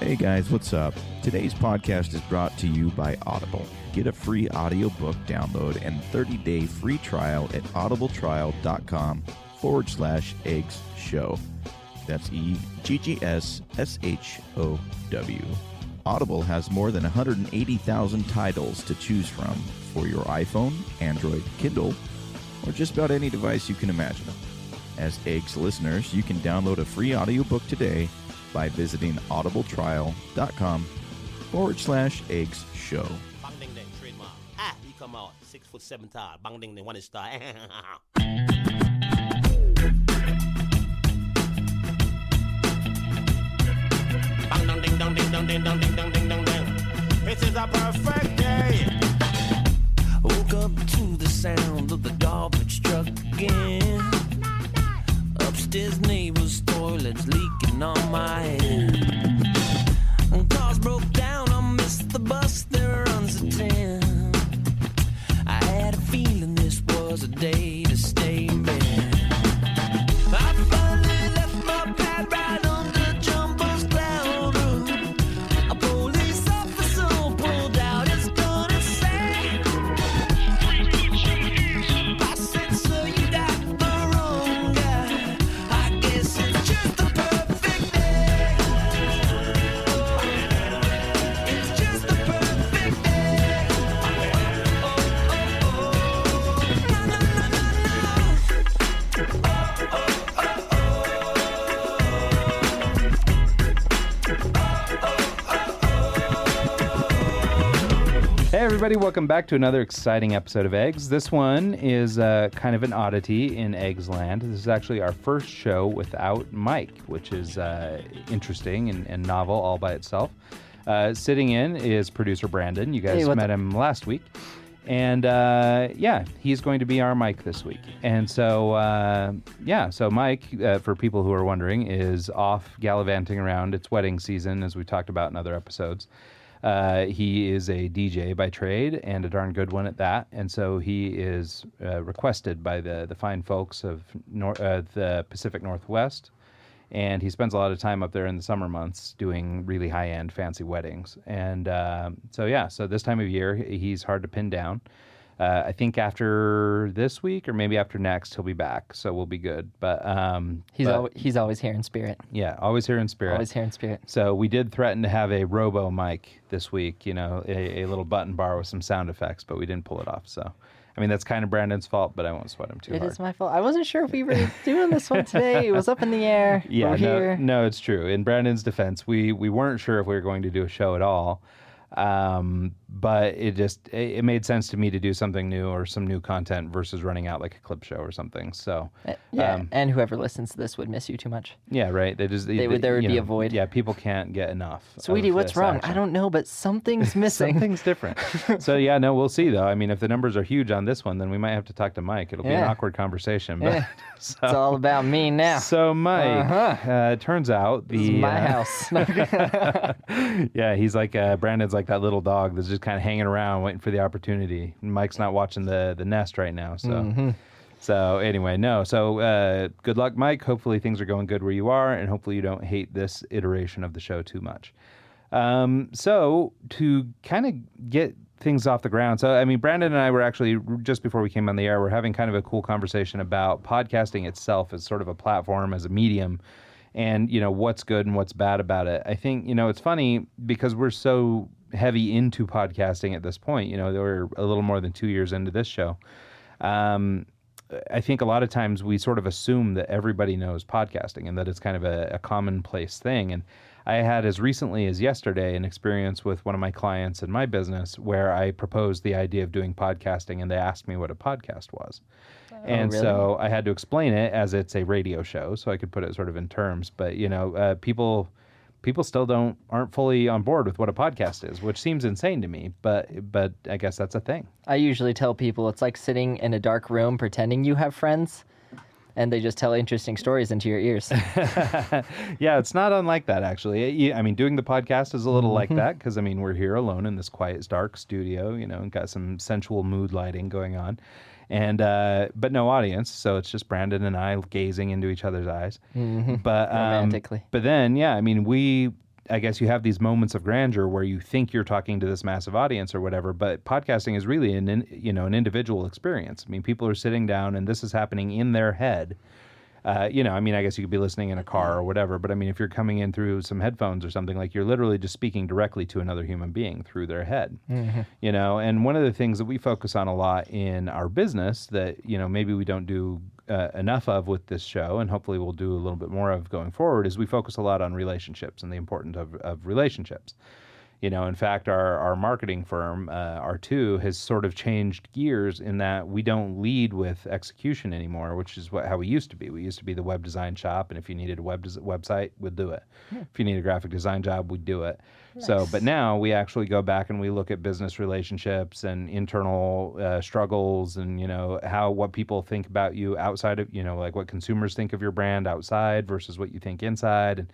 Hey guys, what's up? Today's podcast is brought to you by Audible. Get a free audiobook download and 30-day free trial at audibletrial.com/eggs show. That's EGGSSHOW. Audible has more than 180,000 titles to choose from for your iPhone, Android, Kindle, or just about any device you can imagine. As Eggs listeners, you can download a free audiobook today by visiting audibletrial.com/eggs show. Bang ding ding, trademark. He come out 6'7" tall. Bang ding ding, one star. Bang dong ding dong ding dong ding dong ding dong ding dong ding. It is a perfect day. Woke up to the sound of the garbage truck again. Upstairs neighbor's toilet's leaking on my head. Cars broke down, I missed the bus that runs at 10. I had a feeling this was a day to stay in bed. I finally left my pad right under Jumbo's cloud roof. A police officer pulled out his gun and said, I said, sir, you got the wrong guy. I guess it's just a perfect day. It's just a perfect day. No, no, no, no, Hey everybody, welcome back to another exciting episode of Eggs. This one is kind of an oddity in Eggs land. This is actually our first show without Mike, which is interesting and novel all by itself. Sitting in is producer Brandon. You guys met him last week. And he's going to be our Mike this week. And so Mike, for people who are wondering, is off gallivanting around. It's wedding season, as we talked about in other episodes. He is a DJ by trade and a darn good one at that. And so he is requested by the fine folks of the Pacific Northwest. And he spends a lot of time up there in the summer months doing really high-end fancy weddings. And so this time of year, he's hard to pin down. I think after this week or maybe after next, he'll be back. So we'll be good. But he's always here in spirit. Yeah, always here in spirit. Always here in spirit. So we did threaten to have a robo mic this week, a little button bar with some sound effects, but we didn't pull it off. So, I mean, that's kind of Brandon's fault, but I won't sweat him too hard. It is my fault. I wasn't sure if we were doing this one today. It was up in the air. Yeah, we're here. No, it's true. In Brandon's defense, we weren't sure if we were going to do a show at all. But it made sense to me to do something new or some new content versus running out like a clip show or something. So and whoever listens to this would miss you too much. Yeah, right. There would be a void. Yeah, people can't get enough. Sweetie, what's wrong? I don't know, but something's missing. Something's different. So we'll see though. I mean, if the numbers are huge on this one, then we might have to talk to Mike. It'll be an awkward conversation. But it's all about me now. So Mike, it turns out this is my house. Yeah, he's like Brandon's like that little dog that's just kind of hanging around waiting for the opportunity. Mike's not watching the nest right now, so So anyway, good luck, Mike. Hopefully things are going good where you are, and hopefully you don't hate this iteration of the show too much. So to kind of get things off the ground, so I mean, Brandon and I were actually, just before we came on the air, we're having kind of a cool conversation about podcasting itself as sort of a platform, as a medium, and what's good and what's bad about it. I think it's funny because we're so heavy into podcasting at this point. We're a little more than 2 years into this show. I think a lot of times we sort of assume that everybody knows podcasting and that it's kind of a commonplace thing. And I had, as recently as yesterday, an experience with one of my clients in my business where I proposed the idea of doing podcasting and they asked me what a podcast was. And really? So I had to explain it as it's a radio show, so I could put it sort of in terms. But, people still aren't fully on board with what a podcast is, which seems insane to me, but I guess that's a thing. I usually tell people it's like sitting in a dark room pretending you have friends, and they just tell interesting stories into your ears. Yeah, it's not unlike that, actually. I mean, doing the podcast is a little like that, because, I mean, we're here alone in this quiet, dark studio, and got some sensual mood lighting going on. And but no audience, so it's just Brandon and I gazing into each other's eyes. But romantically. But then, yeah, I mean, we I guess you have these moments of grandeur where you think you're talking to this massive audience or whatever, but podcasting is really an individual experience. I mean, people are sitting down and this is happening in their head. I guess you could be listening in a car or whatever, but I mean, if you're coming in through some headphones or something, like you're literally just speaking directly to another human being through their head, and one of the things that we focus on a lot in our business that, maybe we don't do enough of with this show, and hopefully we'll do a little bit more of going forward, is we focus a lot on relationships and the importance of relationships. In fact, our marketing firm, R2, has sort of changed gears in that we don't lead with execution anymore, which is how we used to be. We used to be the web design shop, and if you needed a website, we'd do it. If you need a graphic design job, we'd do it. Nice. So, but now we actually go back and we look at business relationships and internal struggles, and what people think about you outside of, like what consumers think of your brand outside versus what you think inside, and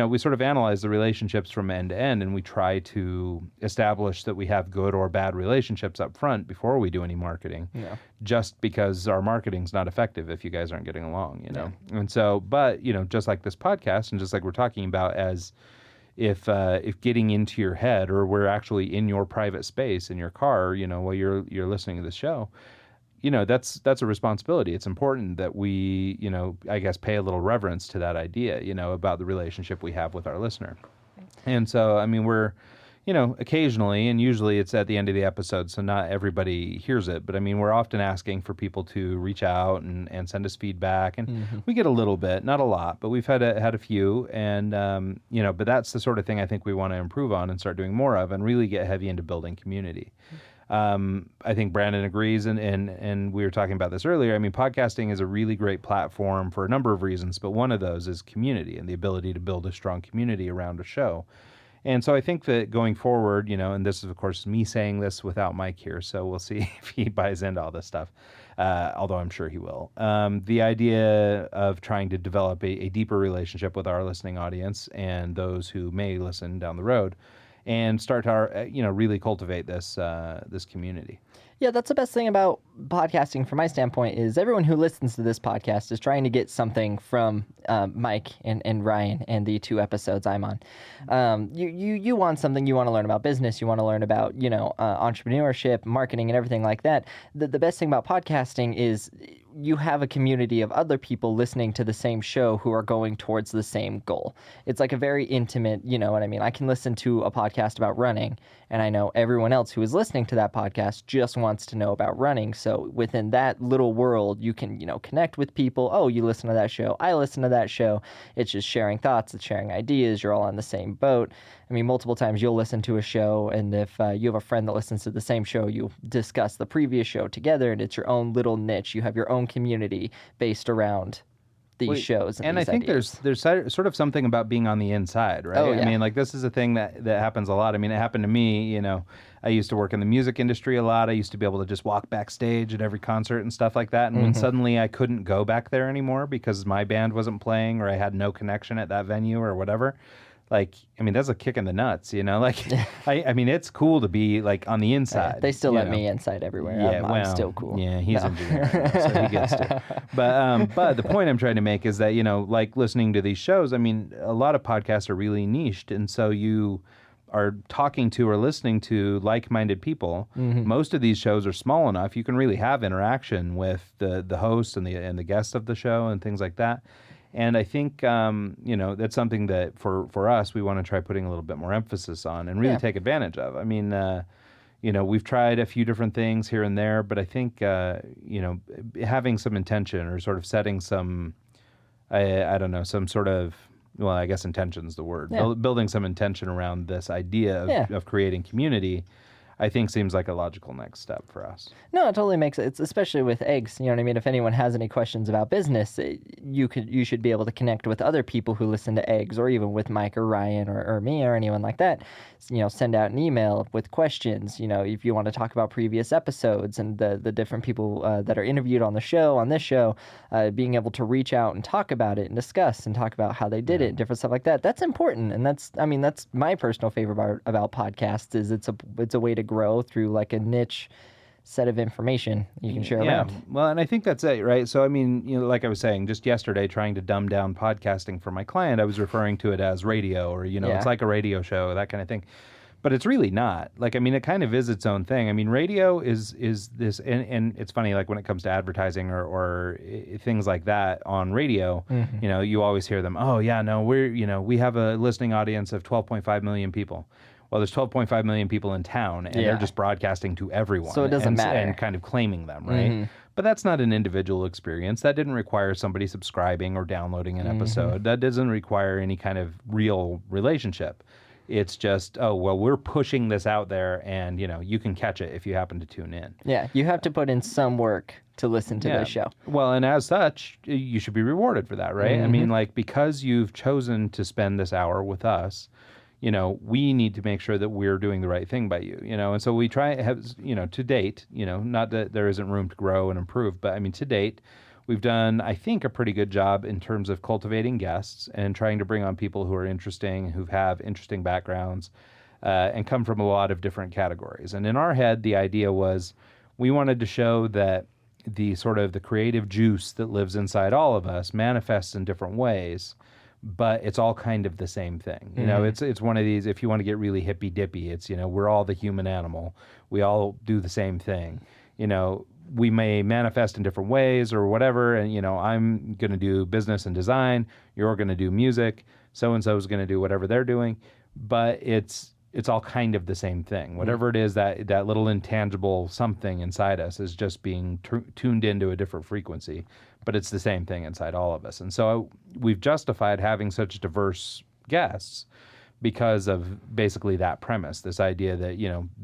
we sort of analyze the relationships from end to end, and we try to establish that we have good or bad relationships up front before we do any marketing. Yeah. Just because our marketing's not effective if you guys aren't getting along, Yeah. And so, but just like this podcast, and just like we're talking about, as if getting into your head, or we're actually in your private space in your car, while you're listening to the show. That's a responsibility. It's important that we, I guess, pay a little reverence to that idea, about the relationship we have with our listener. And so, I mean, we're, occasionally, and usually it's at the end of the episode, so not everybody hears it, but I mean, we're often asking for people to reach out and send us feedback, and we get a little bit, not a lot, but we've had a few, and, but that's the sort of thing I think we want to improve on and start doing more of, and really get heavy into building community. I think Brandon agrees, and we were talking about this earlier. I mean, podcasting is a really great platform for a number of reasons, but one of those is community and the ability to build a strong community around a show. And so I think that going forward, and this is, of course, me saying this without Mike here, so we'll see if he buys into all this stuff, although I'm sure he will. The idea of trying to develop a deeper relationship with our listening audience and those who may listen down the road, and start to, really cultivate this community. Yeah, that's the best thing about podcasting from my standpoint, is everyone who listens to this podcast is trying to get something from Mike and Ryan and the 2 episodes I'm on. You want something, you want to learn about business, you want to learn about, entrepreneurship, marketing, and everything like that. The best thing about podcasting is you have a community of other people listening to the same show who are going towards the same goal. It's like a very intimate, you know what I mean? I can listen to a podcast about running, and I know everyone else who is listening to that podcast just wants to know about running. So within that little world, you can, connect with people. Oh, you listen to that show. I listen to that show. It's just sharing thoughts. It's sharing ideas. You're all on the same boat. I mean, multiple times you'll listen to a show, and if you have a friend that listens to the same show, you discuss the previous show together, and it's your own little niche. You have your own community based around these shows. And I think ideas. there's sort of something about being on the inside, right? Oh, yeah. I mean, like, this is a thing that happens a lot. I mean, it happened to me, I used to work in the music industry a lot. I used to be able to just walk backstage at every concert and stuff like that. And when suddenly I couldn't go back there anymore because my band wasn't playing, or I had no connection at that venue or whatever, like, I mean, that's a kick in the nuts, like, I mean, it's cool to be like on the inside. They still let me inside everywhere. Yeah, I'm still cool. Yeah, he's engineering, so he gets to. But the point I'm trying to make is that, like listening to these shows, I mean, a lot of podcasts are really niched, and so you are talking to or listening to like-minded people. Most of these shows are small enough you can really have interaction with the host and the guests of the show and things like that. And I think, that's something that for us, we want to try putting a little bit more emphasis on and really take advantage of. I mean, we've tried a few different things here and there, but I think, having some intention, or sort of setting some, I don't know, some sort of, well, I guess intention's the word, building some intention around this idea of creating community, I think seems like a logical next step for us. No, it totally makes it. It's especially with eggs. You know what I mean? If anyone has any questions about business, you should be able to connect with other people who listen to eggs, or even with Mike or Ryan or me or anyone like that. Send out an email with questions. If you want to talk about previous episodes and the different people that are interviewed on this show, being able to reach out and talk about it and discuss and talk about how they did it and different stuff like that. That's important, and that's my personal favorite part about podcasts is it's a way to grow through like a niche set of information you can share Yeah, around. well, and I think that's it, right? So, I mean, like I was saying, just yesterday, trying to dumb down podcasting for my client, I was referring to it as radio, or Yeah. it's like a radio show, that kind of thing. But it's really not. Like, I mean, it kind of is its own thing. I mean, radio is this, and it's funny, like when it comes to advertising or things like that on radio, you always hear them, oh yeah, no, we have a listening audience of 12.5 million people. Well, there's 12.5 million people in town, and they're just broadcasting to everyone. So it doesn't matter. And kind of claiming them, right? But that's not an individual experience. That didn't require somebody subscribing or downloading an episode. That doesn't require any kind of real relationship. It's just, oh, well, we're pushing this out there, and, you can catch it if you happen to tune in. Yeah, you have to put in some work to listen to this show. Well, and as such, you should be rewarded for that, right? I mean, like, because you've chosen to spend this hour with us, we need to make sure that we're doing the right thing by you, and so we try have, to date, not that there isn't room to grow and improve, but I mean, to date, we've done, I think, a pretty good job in terms of cultivating guests and trying to bring on people who are interesting, who have interesting backgrounds, and come from a lot of different categories. And in our head, the idea was we wanted to show that the sort of the creative juice that lives inside all of us manifests in different ways, but it's all kind of the same thing. It's one of these, if you want to get really hippy dippy, it's, we're all the human animal. We all do the same thing. We may manifest in different ways or whatever. And, I'm going to do business and design. You're going to do music. So-and-so is going to do whatever they're doing. But it's all kind of the same thing. Whatever it is, that little intangible something inside us is just being tuned into a different frequency. But it's the same thing inside all of us. And so we've justified having such diverse guests because of basically that premise, this idea that,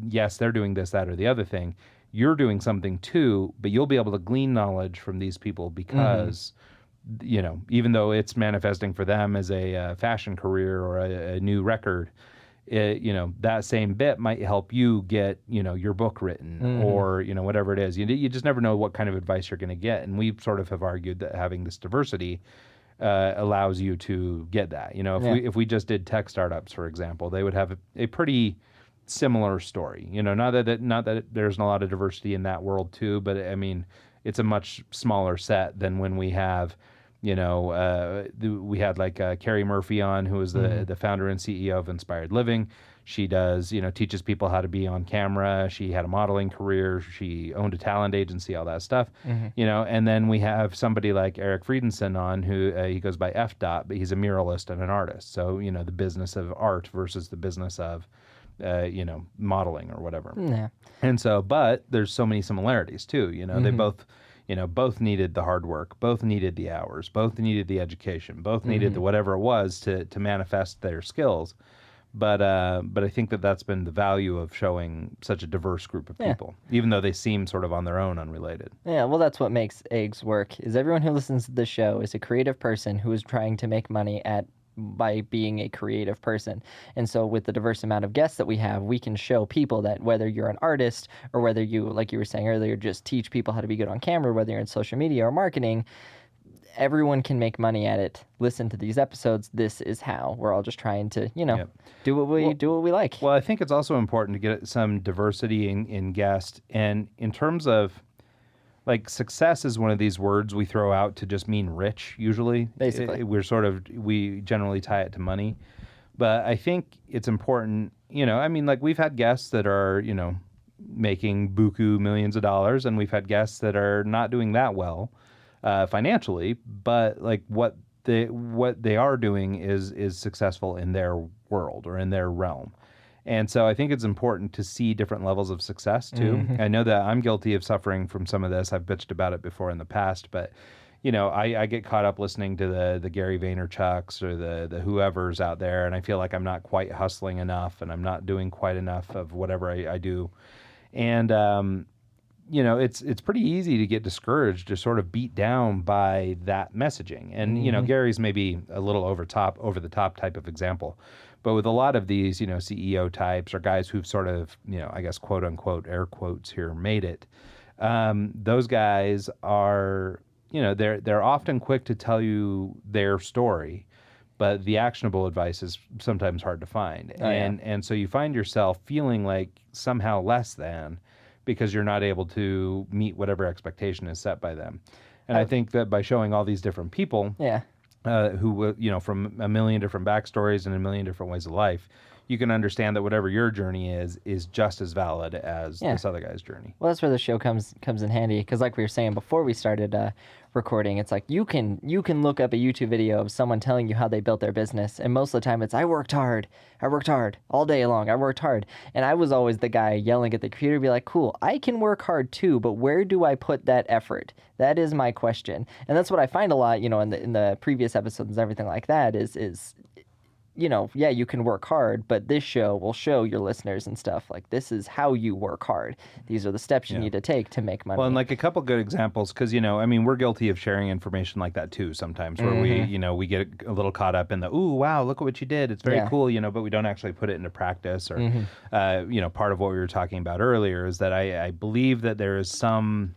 yes, they're doing this, that, or the other thing. You're doing something too, but you'll be able to glean knowledge from these people because, even though it's manifesting for them as a fashion career or a new record, that same bit might help you get, your book written or, whatever it is. You just never know what kind of advice you're going to get. And we sort of have argued that having this diversity allows you to get that. If we just did tech startups, for example, they would have a pretty similar story. Not that there's a lot of diversity in that world too, but I mean, it's a much smaller set than when we have, we had like Carrie Murphy on, who is the founder and CEO of Inspired Living. She does, teaches people how to be on camera. She had a modeling career. She owned a talent agency, all that stuff, and then we have somebody like Eric Friedenson on, who he goes by F. Dot, but he's a muralist and an artist. So, the business of art versus the business of modeling or whatever. Yeah. And so, but there's so many similarities too. They both, both needed the hard work, both needed the hours, both needed the education, both needed the whatever it was to manifest their skills. But I think that's been the value of showing such a diverse group of people, even though they seem sort of on their own, unrelated. Yeah, well, that's what makes Eggs work, is everyone who listens to the show is a creative person who is trying to make money by being a creative person. And so with the diverse amount of guests that we have, we can show people that whether you're an artist or whether you, like you were saying earlier, just teach people how to be good on camera, whether you're in social media or marketing, everyone can make money at it. Listen to these episodes. This is how. We're all just trying to, do what we like. Well, I think it's also important to get some diversity in guests. And in terms of, like, success is one of these words we throw out to just mean rich, usually. Basically. We generally tie it to money. But I think it's important, we've had guests that are, making buku millions of dollars, and we've had guests that are not doing that well financially, but like what they are doing is successful in their world or in their realm. And so I think it's important to see different levels of success too. I know that I'm guilty of suffering from some of this. I've bitched about it before in the past, but I get caught up listening to the Gary Vaynerchuks or the whoever's out there, and I feel like I'm not quite hustling enough and I'm not doing quite enough of whatever I do. And it's pretty easy to get discouraged or sort of beat down by that messaging. And Gary's maybe a little over the top type of example. But with a lot of these, CEO types or guys who've sort of, I guess, quote unquote, air quotes here, made it, those guys are, they're often quick to tell you their story, but the actionable advice is sometimes hard to find. And so you find yourself feeling like somehow less than because you're not able to meet whatever expectation is set by them. And I think that by showing all these different people Yeah. who, from a million different backstories and a million different ways of life, you can understand that whatever your journey is just as valid as this other guy's journey. Well, that's where the show comes in handy, because like we were saying before we started recording, it's like you can look up a YouTube video of someone telling you how they built their business, and most of the time it's I worked hard all day long, I worked hard. And I was always the guy yelling at the computer, be like, cool, I can work hard too, but where do I put that effort? That is my question. And that's what I find a lot, in the previous episodes and everything like that is you can work hard, but this show will show your listeners and stuff like this is how you work hard. These are the steps you need to take to make money. Well, and like a couple good examples, because, we're guilty of sharing information like that too sometimes, where we get a little caught up in the, ooh, wow, look at what you did. It's very cool, but we don't actually put it into practice. Or, part of what we were talking about earlier is that I believe that there is some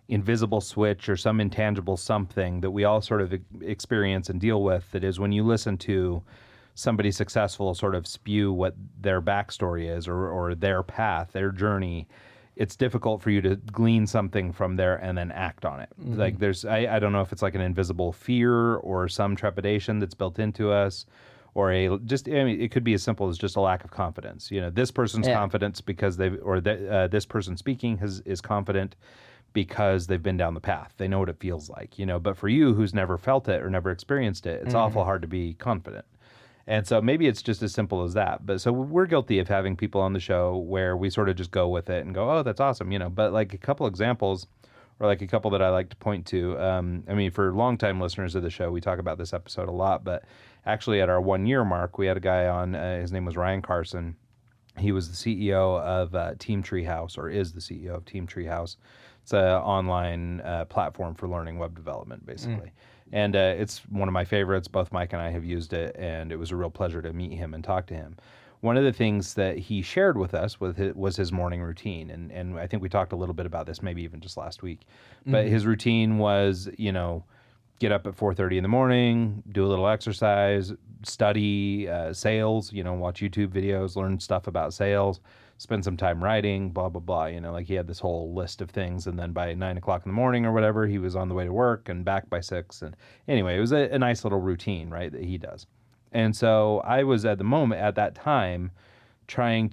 invisible switch or some intangible something that we all sort of experience and deal with, that is when you listen to somebody successful sort of spew what their backstory is or their path, their journey, it's difficult for you to glean something from there and then act on it. Like I don't know if it's like an invisible fear or some trepidation that's built into us, or it could be as simple as just a lack of confidence. This person's confidence because this person speaking is confident because they've been down the path. They know what it feels like, but for you who's never felt it or never experienced it, it's awful hard to be confident. And so maybe it's just as simple as that. But so we're guilty of having people on the show where we sort of just go with it and go, oh, that's awesome, But like a couple examples, or like a couple that I like to point to. For longtime listeners of the show, we talk about this episode a lot. But actually at our 1 year mark, we had a guy on, his name was Ryan Carson. He was the CEO of Team Treehouse, or is the CEO of Team Treehouse. It's an online platform for learning web development, basically. And it's one of my favorites. Both Mike and I have used it, and it was a real pleasure to meet him and talk to him. One of the things that he shared with us was his morning routine. And I think we talked a little bit about this maybe even just last week. But his routine was, get up at 4:30 in the morning, do a little exercise, study sales, watch YouTube videos, learn stuff about sales, spend some time writing, blah, blah, blah. Like he had this whole list of things. And then by 9 o'clock in the morning or whatever, he was on the way to work and back by 6. And anyway, it was a nice little routine, right, that he does. And so I was at that time, I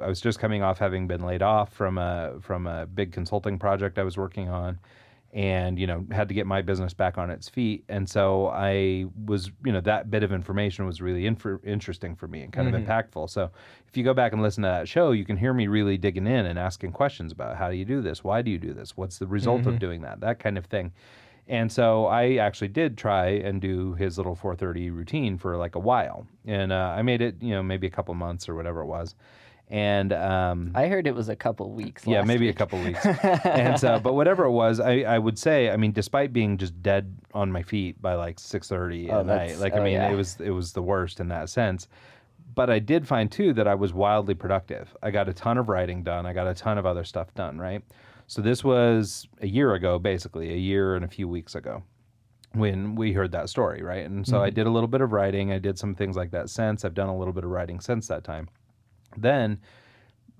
was just coming off having been laid off from a big consulting project I was working on, and, had to get my business back on its feet. And so I was, that bit of information was really interesting for me and kind of impactful. So if you go back and listen to that show, you can hear me really digging in and asking questions about how do you do this? Why do you do this? What's the result of doing that? That kind of thing. And so I actually did try and do his little 4:30 routine for like a while. And I made it, maybe a couple months or whatever it was. And I heard it was a couple weeks. Yeah, maybe a couple weeks. And so, but whatever it was, I would say, despite being just dead on my feet by like 6:30 at night, it was the worst in that sense. But I did find too that I was wildly productive. I got a ton of writing done. I got a ton of other stuff done, right? So this was a year ago, basically, a year and a few weeks ago, when we heard that story, right? And so I did a little bit of writing. I did some things like that since. I've done a little bit of writing since that time. Then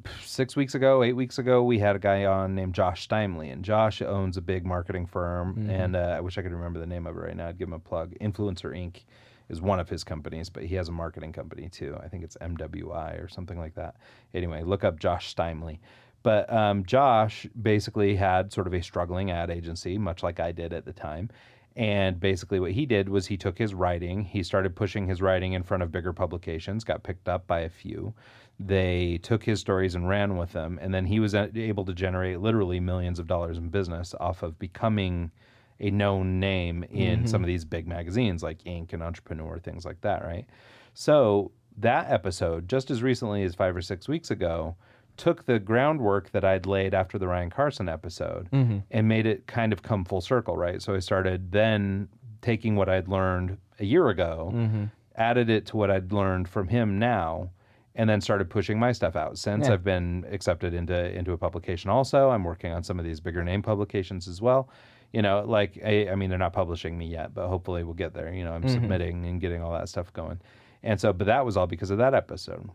8 weeks ago, we had a guy on named Josh Steimley, and Josh owns a big marketing firm, and I wish I could remember the name of it right now. I'd give him a plug. Influencer Inc. is one of his companies, but he has a marketing company too. I think it's MWI or something like that. Anyway, look up Josh Steimley. But Josh basically had sort of a struggling ad agency, much like I did at the time. And basically what he did was he took his writing, he started pushing his writing in front of bigger publications, got picked up by a few. They took his stories and ran with them. And then he was able to generate literally millions of dollars in business off of becoming a known name in some of these big magazines like Inc. and Entrepreneur, things like that, right? So that episode, just as recently as 5 or 6 weeks ago, took the groundwork that I'd laid after the Ryan Carson episode and made it kind of come full circle, right? So I started then taking what I'd learned a year ago, added it to what I'd learned from him now, and then started pushing my stuff out. Since I've been accepted into a publication also. I'm working on some of these bigger name publications as well. They're not publishing me yet, but hopefully we'll get there. I'm submitting and getting all that stuff going. And so, but that was all because of that episode.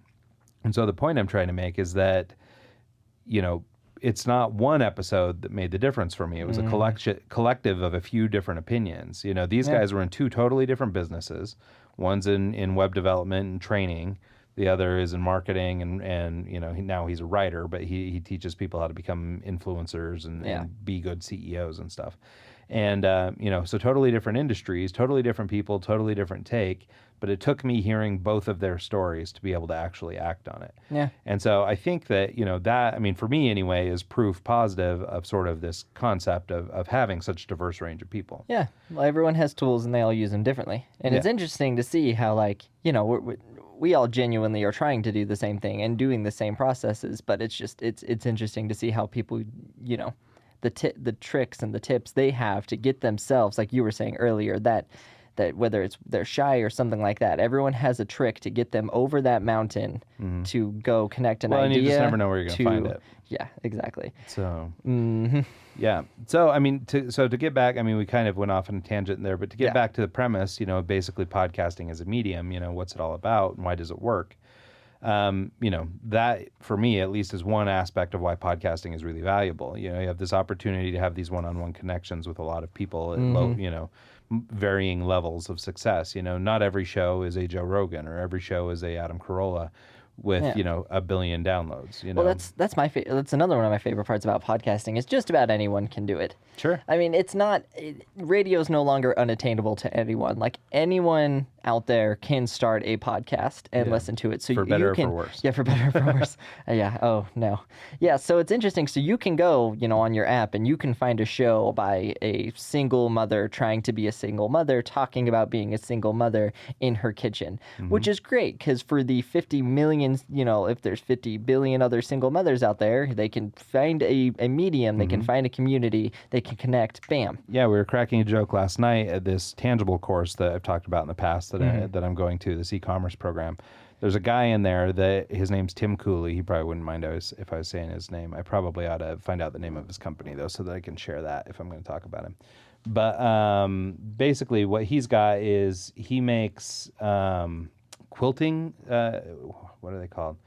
And so the point I'm trying to make is that, it's not one episode that made the difference for me. It was a collective of a few different opinions. You know, these guys were in two totally different businesses. One's in web development and training. The other is in marketing, and you know, now he's a writer, but he teaches people how to become influencers and be good CEOs and stuff. And, you know, so totally different industries, totally different people, totally different take. But it took me hearing both of their stories to be able to actually act on it. Yeah. And so I think that, you know, that, I mean, for me anyway, is proof positive of sort of this concept of having such a diverse range of people. Yeah. Well, everyone has tools and they all use them differently. And it's interesting to see how, like, you know, we all genuinely are trying to do the same thing and doing the same processes. But it's just, it's interesting to see how people, you know, the tricks and the tips they have to get themselves, like you were saying earlier, that whether it's they're shy or something like that, everyone has a trick to get them over that mountain to go connect an idea. And you just never know where you're going to find it. Yeah, exactly. So, yeah. So, I mean, to get back, I mean, we kind of went off on a tangent there, but to get back to the premise, you know, basically podcasting as a medium, you know, what's it all about and why does it work? You know, that for me at least is one aspect of why podcasting is really valuable. You know, you have this opportunity to have these one-on-one connections with a lot of people at low, you know, varying levels of success. You know, not every show is a Joe Rogan or every show is a Adam Carolla with, you know, 1 billion downloads, you know. Well, that's another one of my favorite parts about podcasting is just about anyone can do it. Sure. I mean, radio is no longer unattainable to anyone. Like anyone out there can start a podcast and listen to it. So for better you can, or for worse. Yeah, for better or for worse. Yeah. Oh no. Yeah. So it's interesting. So you can go, you know, on your app and you can find a show by a single mother trying to be a single mother, talking about being a single mother in her kitchen, which is great because for the 50 million, you know, if there's 50 billion other single mothers out there, they can find a medium, they can find a community, they can connect. Bam. Yeah, we were cracking a joke last night at this Tangible course that I've talked about in the past that I'm going to, this e-commerce program. There's a guy in there that his name's Tim Cooley. He probably wouldn't mind if I was saying his name. I probably ought to find out the name of his company though, so that I can share that if I'm going to talk about him. But basically, what he's got is he makes quilting. What are they called?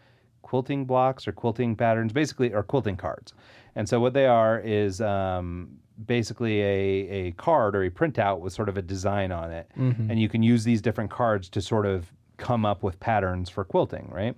Quilting blocks or quilting patterns, basically, or quilting cards. And so what they are is basically a card or a printout with sort of a design on it. And you can use these different cards to sort of come up with patterns for quilting, right?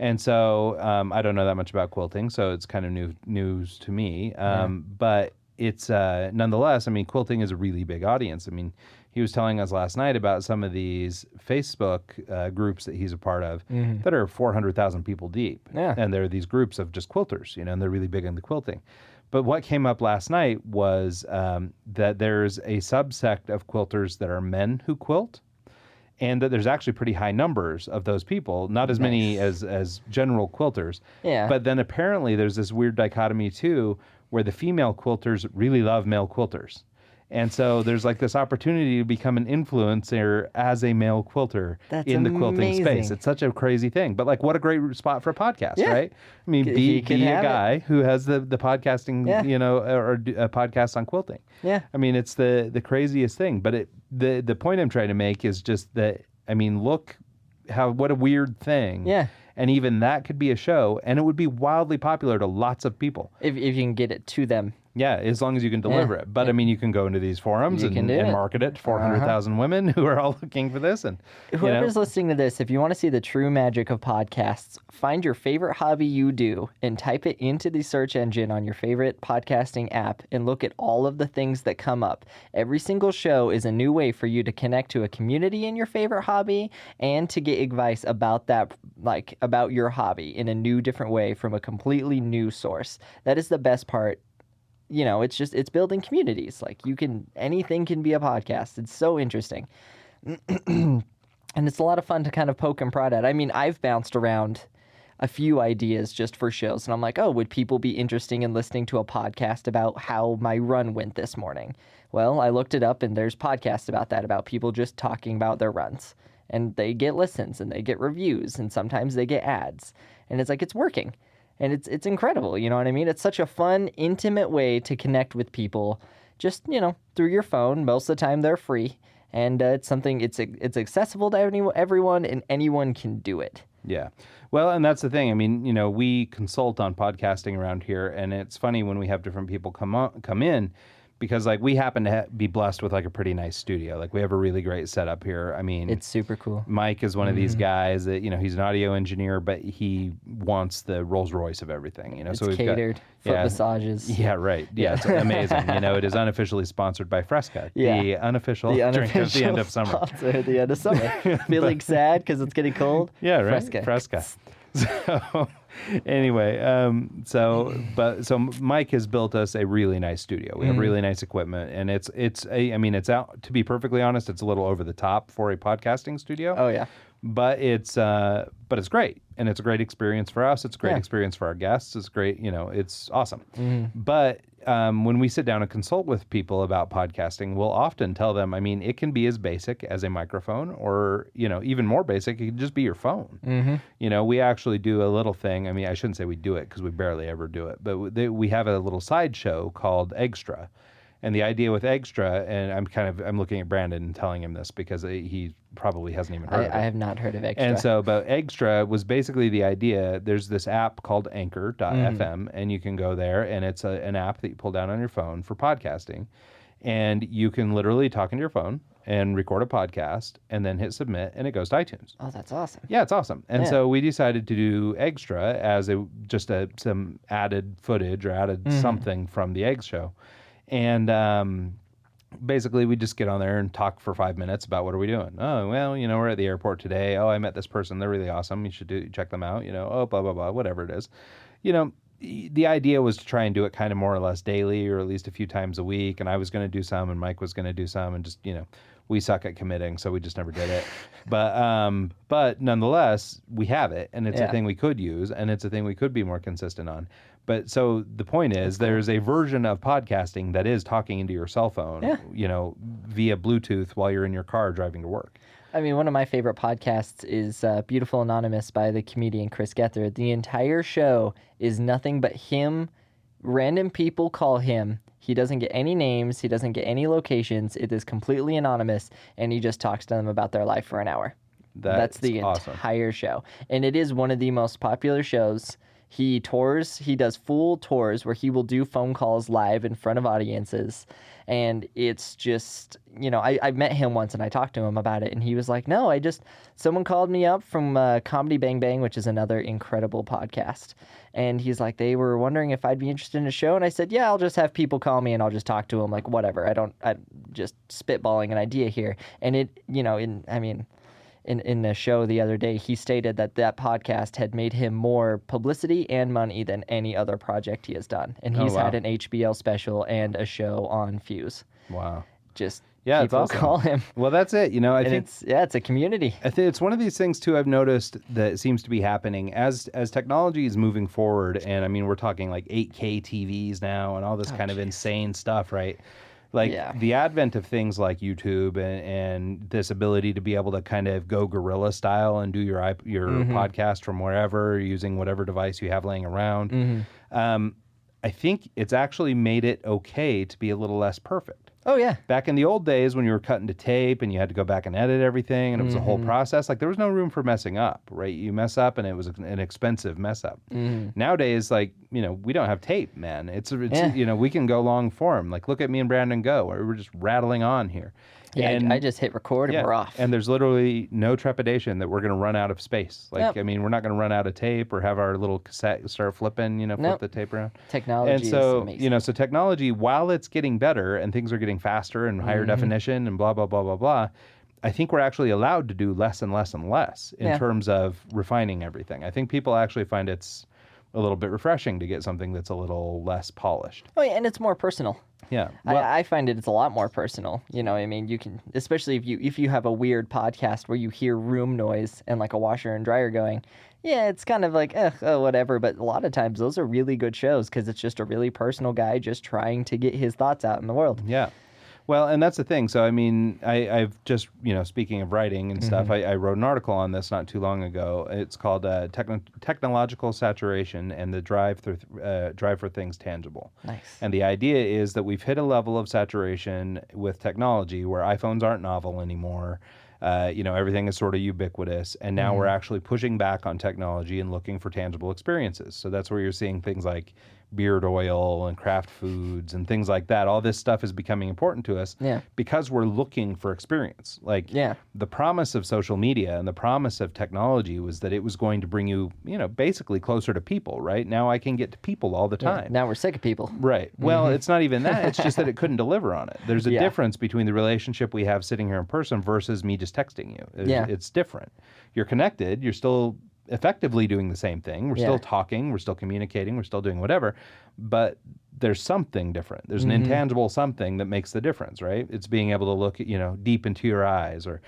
And so I don't know that much about quilting, so it's kind of news to me. But it's nonetheless, I mean, quilting is a really big audience. I mean, he was telling us last night about some of these Facebook groups that he's a part of that are 400,000 people deep. Yeah. And there are these groups of just quilters, you know, and they're really big into quilting. But what came up last night was that there's a subsect of quilters that are men who quilt, and that there's actually pretty high numbers of those people, not as many as general quilters. Yeah. But then apparently there's this weird dichotomy too, where the female quilters really love male quilters. And so there's like this opportunity to become an influencer as a male quilter in the quilting space. It's such a crazy thing. But like, what a great spot for a podcast, right? I mean, be a guy who has the podcasting, you know, or a podcast on quilting. Yeah. I mean, it's the craziest thing. But the point I'm trying to make is just that, I mean, look what a weird thing. Yeah. And even that could be a show, and it would be wildly popular to lots of people. If you can get it to them. Yeah, as long as you can deliver it. But I mean, you can go into these forums and market it to 400,000 women who are all looking for this. And whoever's listening to this, if you want to see the true magic of podcasts, find your favorite hobby you do and type it into the search engine on your favorite podcasting app and look at all of the things that come up. Every single show is a new way for you to connect to a community in your favorite hobby and to get advice about that, like about your hobby in a new, different way from a completely new source. That is the best part. You know, it's building communities. Like anything can be a podcast. It's so interesting. And it's a lot of fun to kind of poke and prod at. I mean, I've bounced around a few ideas just for shows. And I'm like, oh, would people be interested in listening to a podcast about how my run went this morning? Well, I looked it up and there's podcasts about that, about people just talking about their runs. And they get listens and they get reviews and sometimes they get ads. And it's like, it's working. And it's incredible, you know what I mean? It's such a fun, intimate way to connect with people, just, you know, through your phone. Most of the time, they're free, and it's accessible to everyone, and anyone can do it. Yeah. Well, and that's the thing. I mean, you know, we consult on podcasting around here, and it's funny when we have different people come in, because like we happen to be blessed with like a pretty nice studio. Like we have a really great setup here. I mean, It's super cool. Mike is one of these guys that, you know, he's an audio engineer, but he wants the Rolls Royce of everything, you know. It's so we've catered, foot yeah. massages. Yeah, right. Yeah, it's amazing. You know, it is unofficially sponsored by Fresca, Yeah. the unofficial drink of the end of summer. sponsor at the end of summer. Feeling sad because it's getting cold? Yeah, right. Fresca. So anyway, so Mike has built us a really nice studio. We have really nice equipment, and it's out, to be perfectly honest, it's a little over the top for a podcasting studio. Oh, yeah. But it's great, and it's a great experience for us. It's a great Yeah. experience for our guests. It's great, you know, it's awesome. Mm-hmm. But when we sit down and consult with people about podcasting, we'll often tell them, I mean, it can be as basic as a microphone, or, you know, even more basic, it can just be your phone. Mm-hmm. You know, we actually do a little thing. I mean, I shouldn't say we do it because we barely ever do it, but we have a little sideshow called Eggstra. And the idea with Eggstra, and I'm looking at Brandon and telling him this because he probably hasn't even heard of it. I have not heard of Extra. And so, but Eggstra was basically the idea. There's this app called Anchor.fm, and you can go there, and it's an app that you pull down on your phone for podcasting. And you can literally talk into your phone and record a podcast and then hit submit, and it goes to iTunes. Oh, that's awesome. Yeah, it's awesome. And Yeah. so we decided to do Eggstra as some added footage or added something from the Eggs show. And basically, we just get on there and talk for 5 minutes about what are we doing. Oh, well, you know, we're at the airport today. Oh, I met this person. They're really awesome. You should check them out. You know, oh, blah, blah, blah, whatever it is. You know, the idea was to try and do it kind of more or less daily, or at least a few times a week. And I was going to do some, and Mike was going to do some, and just, you know, we suck at committing, so we just never did it. But nonetheless, we have it, and it's a Yeah. thing we could use, and it's a thing we could be more consistent on. But so the point is, there's a version of podcasting that is talking into your cell phone, Yeah. you know, via Bluetooth while you're in your car driving to work. I mean, one of my favorite podcasts is Beautiful Anonymous by the comedian Chris Gethard. The entire show is nothing but him. Random people call him. He doesn't get any names. He doesn't get any locations. It is completely anonymous, and he just talks to them about their life for an hour. That's the awesome. entire show. And it is one of the most popular shows. He tours, he does full tours where he will do phone calls live in front of audiences. And it's just, you know, I met him once and I talked to him about it. And he was like, no, someone called me up from Comedy Bang Bang, which is another incredible podcast. And he's like, they were wondering if I'd be interested in a show. And I said, yeah, I'll just have people call me and I'll just talk to them. Like, whatever. I'm just spitballing an idea here. And it, you know, in the show the other day, he stated that podcast had made him more publicity and money than any other project he has done. And he's wow. had an HBO special and a show on Fuse. Wow. Just Yeah, it's people awesome. call him. Well, that's it. You know, I think It's a community. I think it's one of these things too I've noticed that seems to be happening as technology is moving forward, and I mean we're talking like 8K TVs now and all this kind of insane stuff, right? Like the advent of things like YouTube and this ability to be able to kind of go guerrilla style and do your podcast from wherever using whatever device you have laying around. I think it's actually made it okay to be a little less perfect. Oh, yeah. Back in the old days when you were cutting to tape and you had to go back and edit everything and it was a whole process, like there was no room for messing up, right? You mess up and it was an expensive mess up. Nowadays, like, you know, we don't have tape, man. It's you know, we can go long form. Like, look at me and Brandon go. We're just rattling on here. Yeah, And- I just hit record and we're off. And there's literally no trepidation that we're going to run out of space. Like, I mean, we're not going to run out of tape or have our little cassette start flipping, you know, flip the tape around. Technology And so, is amazing. you know, so technology, while it's getting better and things are getting faster and higher definition and blah, blah, blah, blah, blah, I think we're actually allowed to do less and less and less in terms of refining everything. I think people actually find it's a little bit refreshing to get something that's a little less polished. Oh, yeah, and it's more personal. Yeah. I find it's a lot more personal. You know, I mean, you can, especially if you have a weird podcast where you hear room noise and like a washer and dryer going, yeah, it's kind of like, whatever. But a lot of times those are really good shows because it's just a really personal guy just trying to get his thoughts out in the world. Yeah. Well, and that's the thing. So, I mean, I've just, you know, speaking of writing and stuff, I wrote an article on this not too long ago. It's called Technological Saturation and the Drive for Things Tangible. Nice. And the idea is that we've hit a level of saturation with technology where iPhones aren't novel anymore. Everything is sort of ubiquitous, and now we're actually pushing back on technology and looking for tangible experiences. So that's where you're seeing things like beard oil and craft foods and things like that. All this stuff is becoming important to us because we're looking for experience. Like the promise of social media and the promise of technology was that it was going to bring you, basically closer to people, right? Now I can get to people all the time. Now we're sick of people. Right. Well, it's not even that. It's just that it couldn't deliver on it. There's a difference between the relationship we have sitting here in person versus me just texting you. It's different. You're connected. You're still effectively doing the same thing. We're still talking, we're still communicating, we're still doing whatever, but there's something different. There's an intangible something that makes the difference, right? It's being able to look at, deep into your eyes or,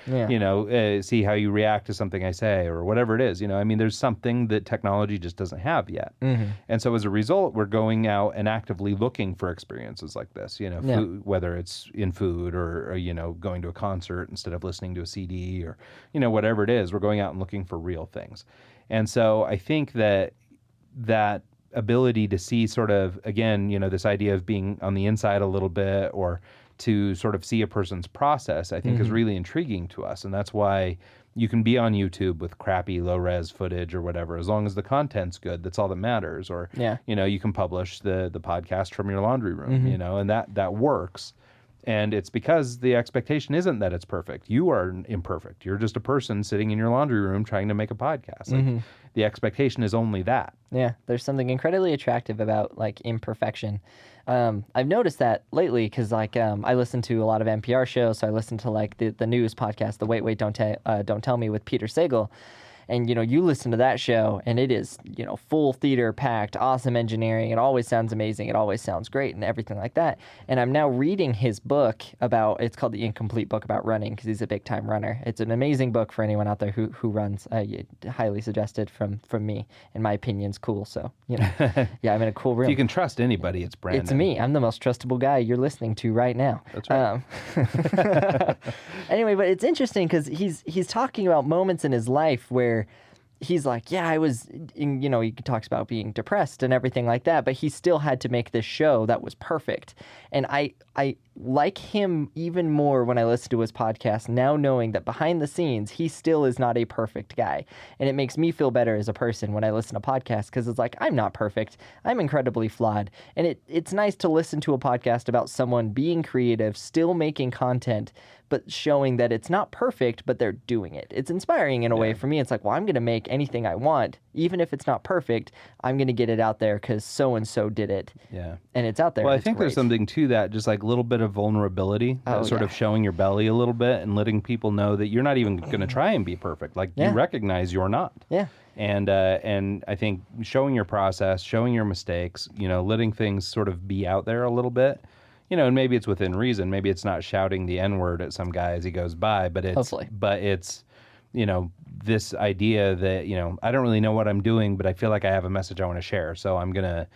see how you react to something I say or whatever it is. There's something that technology just doesn't have yet. And so as a result, we're going out and actively looking for experiences like this, food, whether it's in food or going to a concert instead of listening to a CD or, whatever it is, we're going out and looking for real things. And so I think that ability to see sort of, again, this idea of being on the inside a little bit or to sort of see a person's process, I think is really intriguing to us. And that's why you can be on YouTube with crappy low-res footage or whatever. As long as the content's good, that's all that matters. Or, you can publish the podcast from your laundry room, and that works. And it's because the expectation isn't that it's perfect. You are imperfect. You're just a person sitting in your laundry room trying to make a podcast. Like, the expectation is only that. Yeah, there's something incredibly attractive about like imperfection. I've noticed that lately because I listen to a lot of NPR shows. So I listen to like the news podcast, the Wait, Don't Tell Me with Peter Sagal. And, you listen to that show and it is, full theater packed, awesome engineering. It always sounds amazing. It always sounds great and everything like that. And I'm now reading his book it's called The Incomplete Book About Running because he's a big time runner. It's an amazing book for anyone out there who runs. Highly suggested from me. And my opinion's cool. So, I'm in a cool room. If you can trust anybody, it's Brandon. It's me. I'm the most trustable guy you're listening to right now. That's right. Anyway, but it's interesting because he's talking about moments in his life where he's like, I was, he talks about being depressed and everything like that, but he still had to make this show that was perfect. And I like him even more when I listen to his podcast, now knowing that behind the scenes, he still is not a perfect guy. And it makes me feel better as a person when I listen to podcasts because it's like, I'm not perfect. I'm incredibly flawed. And it's nice to listen to a podcast about someone being creative, still making content, but showing that it's not perfect, but they're doing it. It's inspiring in a way for me. It's like, well, I'm going to make anything I want. Even if it's not perfect, I'm going to get it out there because so-and-so did it. Yeah. And it's out there. Well, I think there's something to that, just like a little bit of vulnerability, sort of showing your belly a little bit and letting people know that you're not even going to try and be perfect. Like you recognize you're not. Yeah. And I think showing your process, showing your mistakes, letting things sort of be out there a little bit. And maybe it's within reason. Maybe it's not shouting the N-word at some guy as he goes by, but it's, this idea that, I don't really know what I'm doing, but I feel like I have a message I want to share. So I'm going to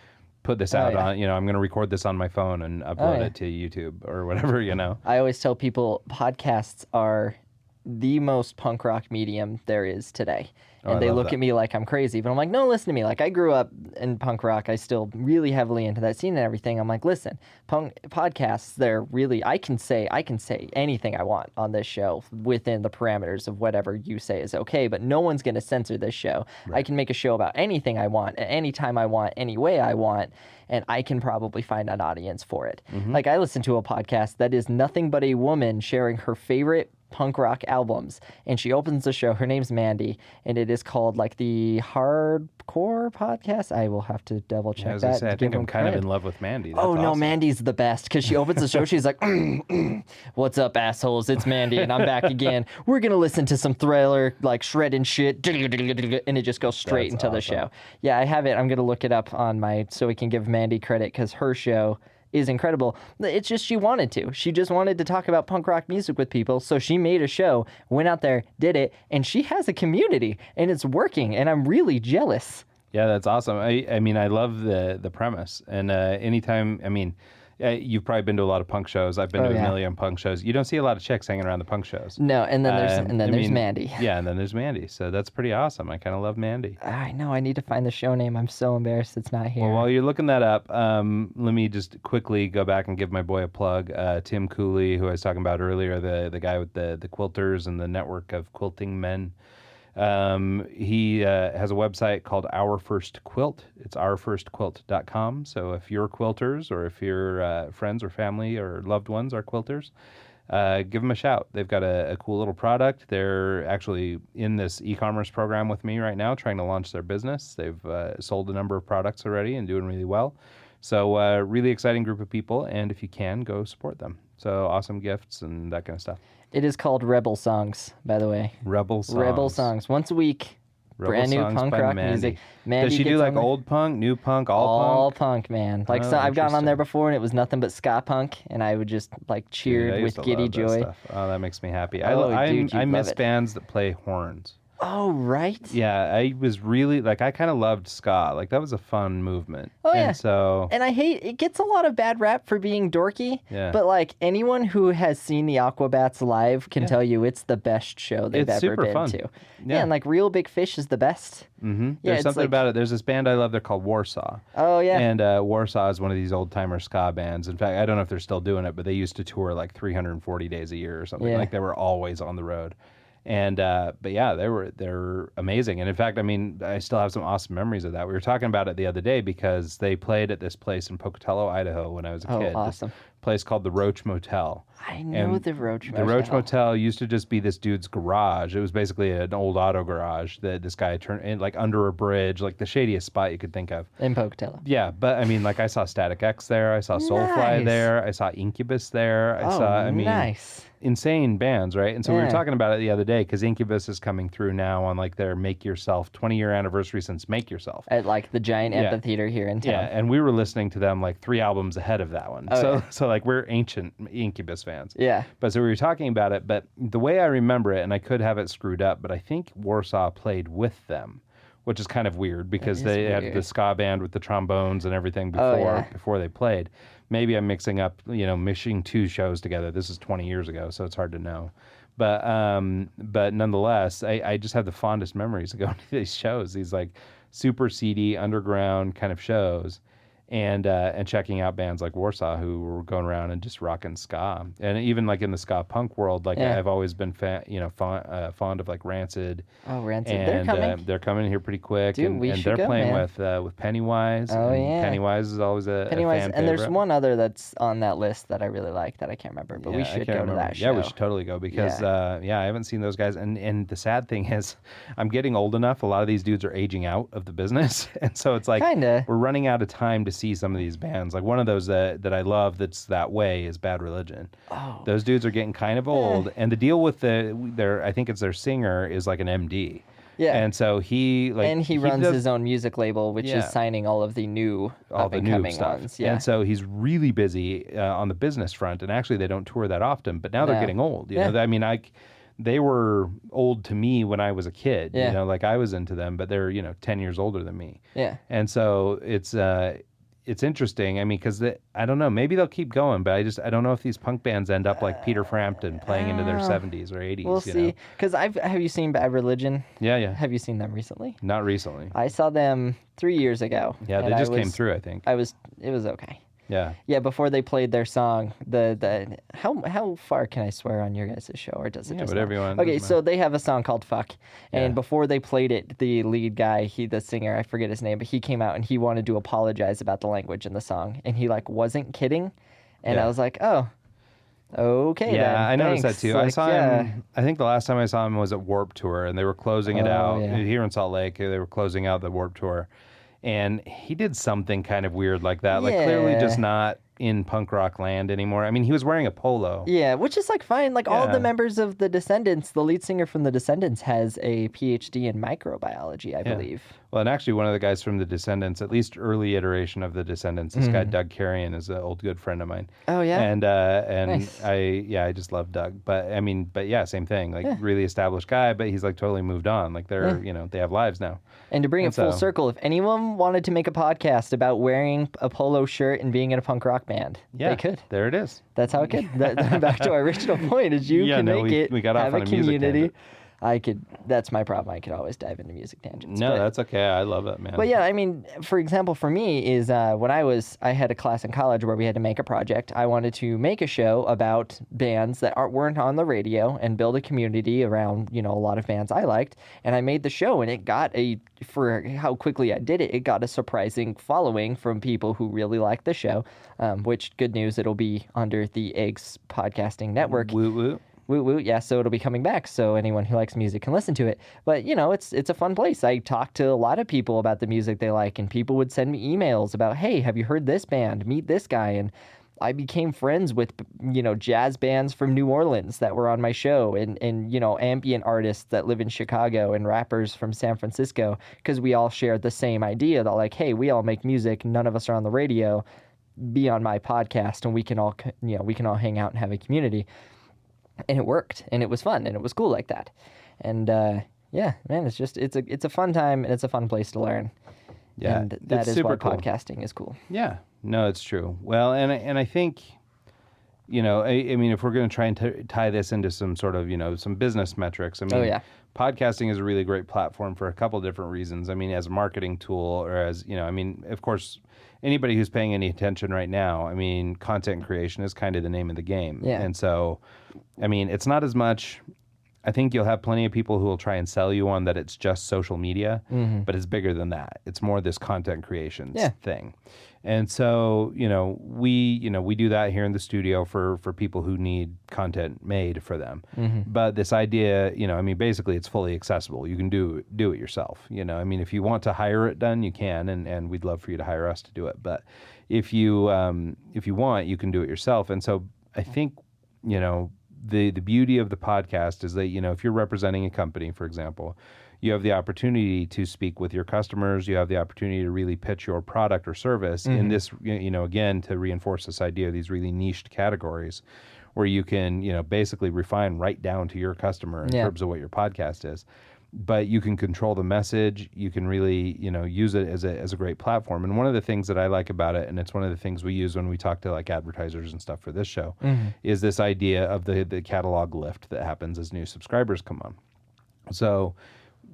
put this out on, I'm going to record this on my phone and upload it to YouTube or whatever, I always tell people podcasts are the most punk rock medium there is today. And they look at me like I'm crazy. But I'm like, no, listen to me. Like, I grew up in punk rock. I still really heavily into that scene and everything. I'm like, listen, punk podcasts, they're really, I can say anything I want on this show within the parameters of whatever you say is okay. But no one's going to censor this show. Right. I can make a show about anything I want, at any time I want, any way I want. And I can probably find an audience for it. Mm-hmm. Like, I listen to a podcast that is nothing but a woman sharing her favorite punk rock albums, and she opens the show. Her name's Mandy, and it is called like the Hardcore Podcast. I will have to double check that. I think I'm kind of in love with Mandy. That's no, awesome. Mandy's the best because she opens the show. She's like, "What's up, assholes? It's Mandy, and I'm back again. We're gonna listen to some Thriller, like shredding shit, and it just goes straight into the show." Yeah, I have it. I'm gonna look it up on so we can give Mandy credit because her show is incredible. It's just she wanted to. She just wanted to talk about punk rock music with people, so she made a show, went out there, did it, and she has a community, and it's working, and I'm really jealous. Yeah, that's awesome. I mean, I love the premise, and anytime, You've probably been to a lot of punk shows. I've been to a million punk shows. You don't see a lot of chicks hanging around the punk shows. No, and then there's Mandy. Yeah, and then there's Mandy. So that's pretty awesome. I kind of love Mandy. I know. I need to find the show name. I'm so embarrassed it's not here. Well, while you're looking that up, let me just quickly go back and give my boy a plug. Tim Cooley, who I was talking about earlier, the guy with the quilters and the network of quilting men. He has a website called Our First Quilt. It's ourfirstquilt.com. So if you're quilters or if your friends or family or loved ones are quilters, give them a shout. They've got a cool little product. They're actually in this e-commerce program with me right now, trying to launch their business. They've sold a number of products already and doing really well. So really exciting group of people, and if you can, go support them. So awesome gifts and that kind of stuff. It is called Rebel Songs, by the way. Rebel Songs. Rebel Songs. Once a week. Rebel brand new Songs punk by rock Mandy. music. Mandy Does she do gets like on there. old punk, new punk, All punk? punk, man. Like, Oh, so I've gotten on there interesting. before, and it was nothing but ska punk, and I would just like Dude, cheered I used with to giddy love that joy. stuff. Oh, that makes me happy. Oh, I dude, you'd miss love it. bands that play horns. Oh, right. Yeah, I was really like I kind of loved ska. Like that was a fun movement. Oh, yeah. And so And I hate it gets a lot of bad rap for being dorky. Yeah. But like anyone who has seen the Aquabats live can tell you it's the best show they've It's ever super been fun. to. Yeah. And like Real Big Fish is the best. mm-hmm. Yeah, There's it's something like- about it. There's this band I love. They're called Warsaw. Oh yeah. And Warsaw is one of these old timer ska bands. In fact, I don't know if they're still doing it, but they used to tour like 340 days a year or something. Yeah. Like they were always on the road. And but yeah, they're amazing. And in fact, I mean, I still have some awesome memories of that. We were talking about it the other day because they played at this place in Pocatello, Idaho, when I was a Oh, kid. awesome. This place called the Roach Motel. I know And the Roach The Roach Motel used to just be this dude's garage. It was basically an old auto garage that this guy turned in, like under a bridge, like the shadiest spot you could think of. in Pocatello. Yeah, but I mean, like I saw Static X there, I saw Soulfly Nice. there, I saw Incubus there, I saw, I mean, nice. insane bands, right? And so we were Yeah. talking about it the other day because Incubus is coming through now on like their Make Yourself 20-year anniversary since Make Yourself. At like the giant Yeah. amphitheater here in town. Yeah, and we were listening to them like 3 albums ahead of that one. Oh, so yeah. so like we're ancient Incubus fans. Yeah. But so we were talking about it, but the way I remember it, and I could have it screwed up, but I think Warsaw played with them, which is kind of weird because is they had weird. the ska band with the trombones and everything Oh, yeah. before they played. Maybe I'm mixing up, mixing 2 shows together. This is 20 years ago, so it's hard to know. But nonetheless, I just have the fondest memories of going to these shows, these like super seedy underground kind of shows. And checking out bands like Warsaw who were going around and just rocking ska, and even like in the ska punk world, like Yeah. I've always been fond of like Rancid. Oh, Rancid. And They're coming. they're coming here pretty quick, Dude, and, we and should they're go, playing man. with Pennywise. Oh, and yeah. Pennywise is always a Pennywise, fan and there's favorite. one other that's on that list that I really like that I can't remember, but we Yeah, I should can't go to remember. that show. Yeah, we should totally go because I haven't seen those guys, and the sad thing is, I'm getting old enough. A lot of these dudes are aging out of the business, and so it's like Kinda. we're running out of time to see some of these bands. Like one of those that I love that's that way is Bad Religion. Oh. Those dudes are getting kind of old, and the deal with their I think it's their singer is like an MD. Yeah. And so he runs does his own music label, which Yeah. is signing all of the new all up the and new coming stuff. ones. Yeah. And so he's really busy on the business front, and actually they don't tour that often, but now they're No. getting old. You Yeah. know, I mean, they were old to me when I was a kid. Yeah. You know, like I was into them, but they're 10 years older than me. Yeah. And so it's interesting. I mean, because I don't know, maybe they'll keep going, but I don't know if these punk bands end up like Peter Frampton playing into their 70s or 80s. We'll you know? see. Because have you seen Bad Religion? Yeah, yeah. Have you seen them recently? Not recently. I saw them 3 years ago. Yeah, they and just I came was- through, I think. It was okay. Yeah. Yeah, before they played their song, how far can I swear on your guys' show, or does it Yeah, just whatever not? you want, Okay, doesn't so they have a song called "Fuck," and Yeah. before they played it, the lead guy, the singer, I forget his name, but he came out and he wanted to apologize about the language in the song, and he like wasn't kidding, and I Yeah. was like, oh, okay. Yeah, then, I noticed thanks. that too. I Like, saw yeah. him. I think the last time I saw him was at Warped Tour, and they were closing it Oh, out yeah. here in Salt Lake. They were closing out the Warped Tour, and he did something kind of weird like that. Like clearly Yeah. just not in punk rock land anymore. I mean, he was wearing a polo. Yeah, which is like fine. Like all Yeah. the members of the Descendants, the lead singer from the Descendants has a PhD in microbiology, I believe. Well, and actually, one of the guys from the Descendants, at least early iteration of the Descendants, this guy Doug Carrion is an old good friend of mine. Oh, yeah? And Nice. I just love Doug. But I mean, yeah, same thing. Like really established guy, but he's like totally moved on. Like they're they have lives now. And to bring it full so- circle, if anyone wanted to make a podcast about wearing a polo shirt and being in a punk rock band, Yeah, they could. There it is. That's how it could. Back to our original point is you Yeah, can no, make it, we got off have on a a music community. tangent. I could, that's my problem. I could always dive into music tangents. No, but- that's okay. I love it, man. But yeah, I mean, for example, for me is when I had a class in college where we had to make a project. I wanted to make a show about bands that weren't on the radio and build a community around, a lot of bands I liked. And I made the show, and it got for how quickly I did it, it got a surprising following from people who really liked the show. Which good news, it'll be under the Eggs Podcasting Network. Woo woo. Woo woo, yeah, so it'll be coming back, so anyone who likes music can listen to it. But, it's a fun place. I talked to a lot of people about the music they like, and people would send me emails about, hey, have you heard this band? Meet this guy. And I became friends with, jazz bands from New Orleans that were on my show, and ambient artists that live in Chicago, and rappers from San Francisco, because we all shared the same idea that, like, hey, we all make music, none of us are on the radio, be on my podcast, and we can all hang out and have a community. And it worked, and it was fun, and it was cool like that. And yeah, man, it's a fun time, and it's a fun place to learn. Yeah, and that it's is super why cool. podcasting is cool. Yeah, no, it's true. Well, and I think, I mean, if we're going to try and tie this into some sort of, some business metrics, I mean, Oh, yeah. podcasting is a really great platform for a couple different reasons. I mean, as a marketing tool, or as, I mean, of course, anybody who's paying any attention right now, I mean, content creation is kind of the name of the game. Yeah. And so, I mean, it's not as much. I think you'll have plenty of people who will try and sell you on that it's just social media, but it's bigger than that. It's more this content creation thing. And so, we do that here in the studio for people who need content made for them. But this idea, I mean, basically it's fully accessible. You can do it yourself. I mean, if you want to hire it done, you can, and we'd love for you to hire us to do it. But if you want, you can do it yourself. And so I think, the beauty of the podcast is that, if you're representing a company, for example, you have the opportunity to speak with your customers. You have the opportunity to really pitch your product or service in this, again, to reinforce this idea of these really niched categories where you can, basically refine right down to your customer in terms of what your podcast is. But you can control the message. You can really, use it as a great platform. And one of the things that I like about it, and it's one of the things we use when we talk to like advertisers and stuff for this show, is this idea of the catalog lift that happens as new subscribers come on. So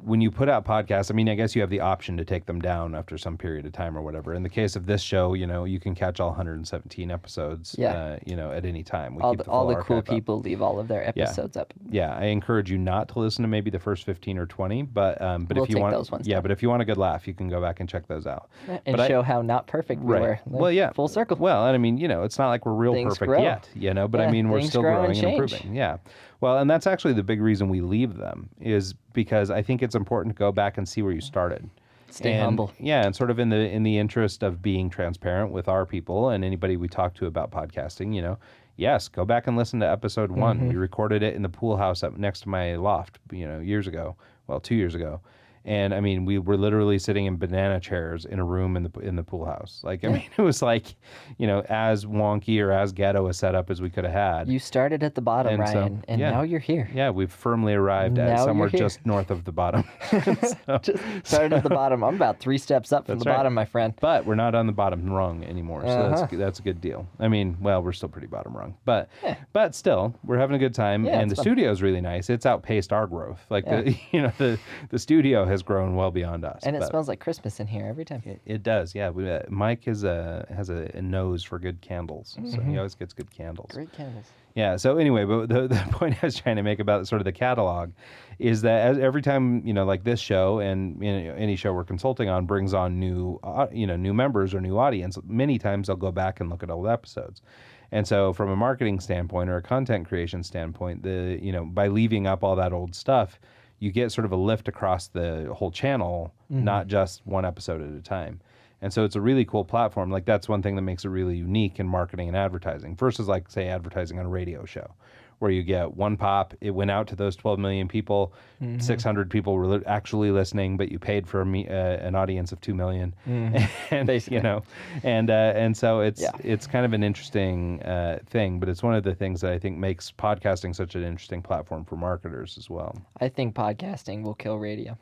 when you put out podcasts, I mean, I guess you have the option to take them down after some period of time or whatever. In the case of this show, you can catch all 117 episodes, at any time. We All keep the cool archive up. people leave all of their episodes up. Yeah, I encourage you not to listen to maybe the first 15 or 20, but We'll if you take want, those ones down. but if you want a good laugh, you can go back and check those out. And But show how not perfect we were. Well, yeah, Full circle. Well, and I mean, it's not like we're real Things perfect grow. yet, but I Yeah, mean, we're things still grow and growing and change. improving. Yeah. Well, and that's actually the big reason we leave them is because I think it's important to go back and see where you started. Stay And, humble. Yeah, and sort of in the interest of being transparent with our people and anybody we talk to about podcasting, yes, go back and listen to episode 1. We recorded it in the pool house up next to my loft, years ago. Well, 2 years ago. And I mean, we were literally sitting in banana chairs in a room in the pool house. Like, I mean, it was like, as wonky or as ghetto a setup as we could have had. You started at the bottom, And so, Ryan, and yeah. now you're here. Yeah, we've firmly arrived Now at you're somewhere here. just north of the bottom. Just started at the bottom. I'm about 3 steps up from That's the right. bottom, my friend. But we're not on the bottom rung anymore, so that's a good deal. I mean, well, we're still pretty bottom rung, but still, we're having a good time, Yeah, and the it's fun. studio is really nice. It's outpaced our growth. Like the studio has grown well beyond us, And it but smells like Christmas in here every time. It does, yeah. Mike has a nose for good candles, so he always gets good candles. Great candles. Yeah. So anyway, but the point I was trying to make about sort of the catalog is that every time like this show and any show we're consulting on brings on new members or new audience, many times they'll go back and look at old episodes. And so from a marketing standpoint or a content creation standpoint, by leaving up all that old stuff, you get sort of a lift across the whole channel, not just one episode at a time. And so it's a really cool platform. Like that's one thing that makes it really unique in marketing and advertising versus like say advertising on a radio show where you get one pop, it went out to those 12 million people, 600 people were actually listening, but you paid for an audience of 2 million. And Basically. you know, and so it's kind of an interesting thing, but it's one of the things that I think makes podcasting such an interesting platform for marketers as well. I think podcasting will kill radio.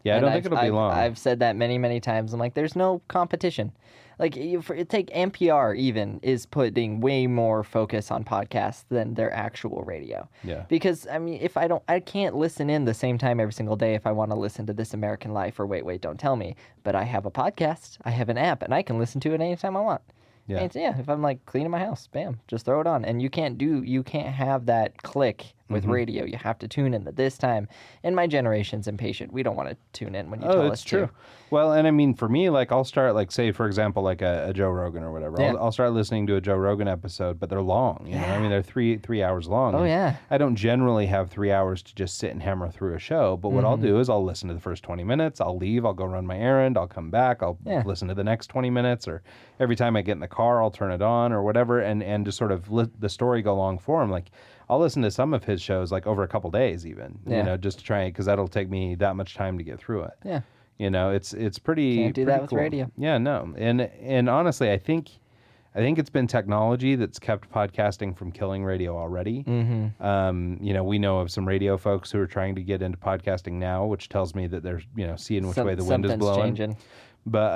Yeah, I And don't think it'll be long. I've said that many, many times. I'm like, there's no competition. Like, take NPR even is putting way more focus on podcasts than their actual radio. Yeah. Because, I mean, I can't listen in the same time every single day if I want to listen to This American Life or Wait, Don't Tell Me. But I have a podcast, I have an app, and I can listen to it anytime I want. Yeah. And if I'm like cleaning my house, bam, just throw it on. And you can't have that click with radio. You have to tune in at this time. And my generation's impatient. We don't want to tune in when you tell us it's true. to. Well, and I mean, for me, like I'll start like say, for example, like a Joe Rogan or whatever. Yeah. I'll start listening to a Joe Rogan episode, but they're long. You know, I mean, they're three hours long. Oh, and yeah. I don't generally have 3 hours to just sit and hammer through a show. But what I'll do is I'll listen to the first 20 minutes. I'll leave. I'll go run my errand. I'll come back. I'll listen to the next 20 minutes. Or every time I get in the car, I'll turn it on or whatever, and just sort of let the story go long form. Like I'll listen to some of his shows like over a couple days even, you know, just to try because that'll take me that much time to get through it. Yeah. You know, it's pretty. Can't do pretty that with cool. radio. Yeah, no, and honestly, I think it's been technology that's kept podcasting from killing radio already. Mm-hmm. You know, we know of some radio folks who are trying to get into podcasting now, which tells me that they're seeing which way the wind is Something's blowing. changing. But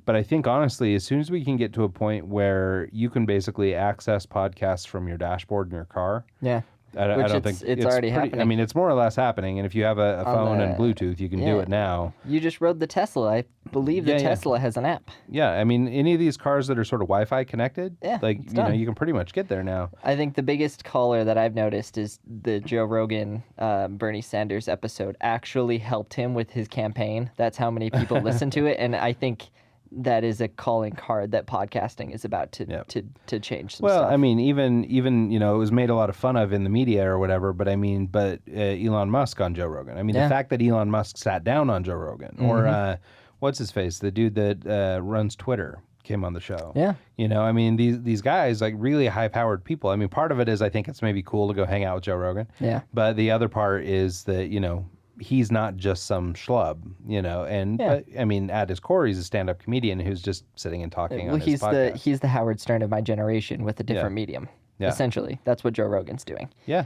I think honestly, as soon as we can get to a point where you can basically access podcasts from your dashboard in your car. Yeah. I Which don't think it's already happening. I mean, it's more or less happening, and if you have a phone and Bluetooth, you can do it now. You just rode the Tesla. I believe the Tesla has an app. Yeah, I mean, any of these cars that are sort of Wi-Fi connected, like it's done. you can pretty much get there now. I think the biggest caller that I've noticed is the Joe Rogan, Bernie Sanders episode actually helped him with his campaign. That's how many people listen to it, and I think that is a calling card that podcasting is about to change some Well, stuff. I mean, even it was made a lot of fun of in the media or whatever. But I mean, Elon Musk on Joe Rogan. I mean, the fact that Elon Musk sat down on Joe Rogan, or what's his face, the dude that runs Twitter, came on the show. Yeah. You know, I mean, these guys, like really high-powered people. I mean, part of it is I think it's maybe cool to go hang out with Joe Rogan. Yeah. But the other part is that, he's not just some schlub, and but, I mean, at his core, he's a stand-up comedian who's just sitting and talking on his podcast. He's the Howard Stern of my generation with a different medium. Yeah. Essentially, that's what Joe Rogan's doing. Yeah.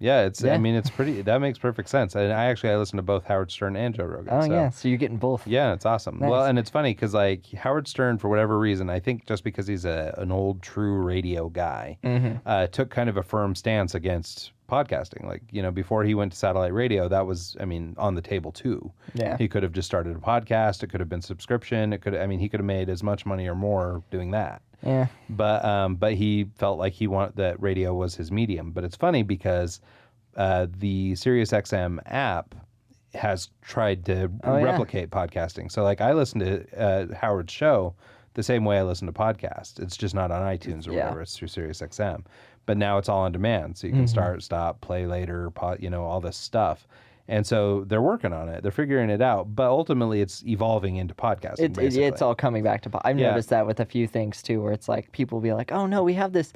I mean, it's pretty. That makes perfect sense. And I listen to both Howard Stern and Joe Rogan. Oh yeah, so you're getting both. Yeah, it's awesome. Nice. Well, and it's funny because like Howard Stern, for whatever reason, I think just because he's an old true radio guy, took kind of a firm stance against podcasting. Like, before he went to satellite radio, that was, I mean, on the table too. Yeah. He could have just started a podcast. It could have been subscription. He could have made as much money or more doing that. Yeah. But he felt like he wanted that radio was his medium. But it's funny because the SiriusXM app has tried to replicate podcasting. So like I listen to Howard's show the same way I listen to podcasts. It's just not on iTunes or whatever. It's through SiriusXM. But now it's all on demand. So you can start, stop, play later, all this stuff. And so they're working on it. They're figuring it out. But ultimately, it's evolving into podcasting, basically. It's all coming back to I've noticed that with a few things, too, where it's like people will be like, oh, no, we have this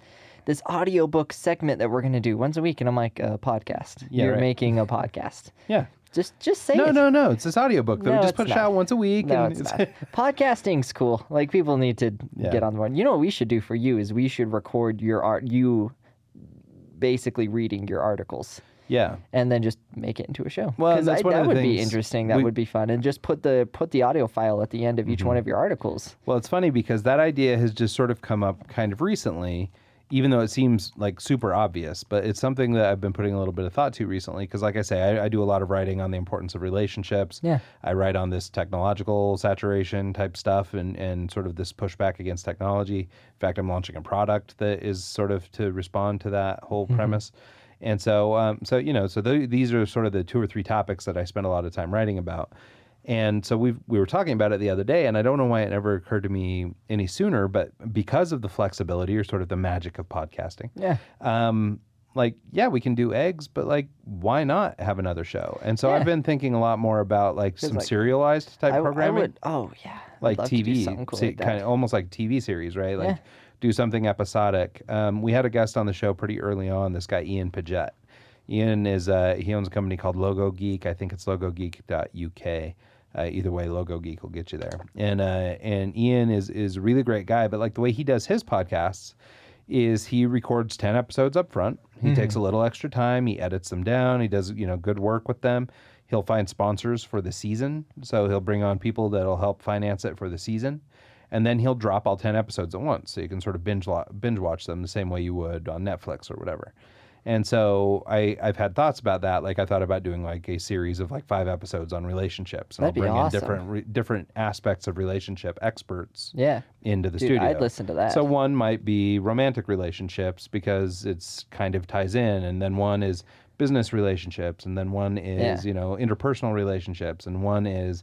audiobook segment that we're going to do once a week. And I'm like, podcast. Yeah, You're right. making a podcast. Yeah. Just say it. No. It's this audiobook that we just it's put not. out once a week. No, and it's not. Podcasting's cool. Like, people need to get on the board. You know what we should do for you is we should record your art, you basically reading your articles. Yeah. And then just make it into a show. Well, 'Cause that's one of that the would be things interesting. That would be fun. And just put the audio file at the end of each one of your articles. Well, it's funny because that idea has just sort of come up kind of recently, even though it seems like super obvious, but it's something that I've been putting a little bit of thought to recently. Because like I say, I do a lot of writing on the importance of relationships. Yeah. I write on this technological saturation type stuff and sort of this pushback against technology. In fact, I'm launching a product that is sort of to respond to that whole premise. And so, these are sort of the 2 or 3 topics that I spend a lot of time writing about. And so we were talking about it the other day, and I don't know why it never occurred to me any sooner, but because of the flexibility or sort of the magic of podcasting, like, yeah, we can do eggs, but like, why not have another show? And so I've been thinking a lot more about like some like, serialized type I programming. would, oh yeah. I'd Like love to do TV, something cool like that. kind of almost like TV series, right? Like Yeah. do something episodic. We had a guest on the show pretty early on, this guy Ian Paget. Ian is he owns a company called Logo Geek. I think it's logogeek.uk. Either way, Logo Geek will get you there. And Ian is a really great guy, but like the way he does his podcasts is he records 10 episodes up front. He takes a little extra time, he edits them down, he does, good work with them. He'll find sponsors for the season, so he'll bring on people that'll help finance it for the season. And then he'll drop all 10 episodes at once, so you can sort of binge watch them the same way you would on Netflix or whatever. And so I've had thoughts about that. Like I thought about doing like a series of like 5 episodes on relationships, and That'd be I'll bring awesome. in different aspects of relationship experts Yeah. into the Dude, studio. I'd listen to that. So one might be romantic relationships because it's kind of ties in, and then one is business relationships, and then one is interpersonal relationships, and one is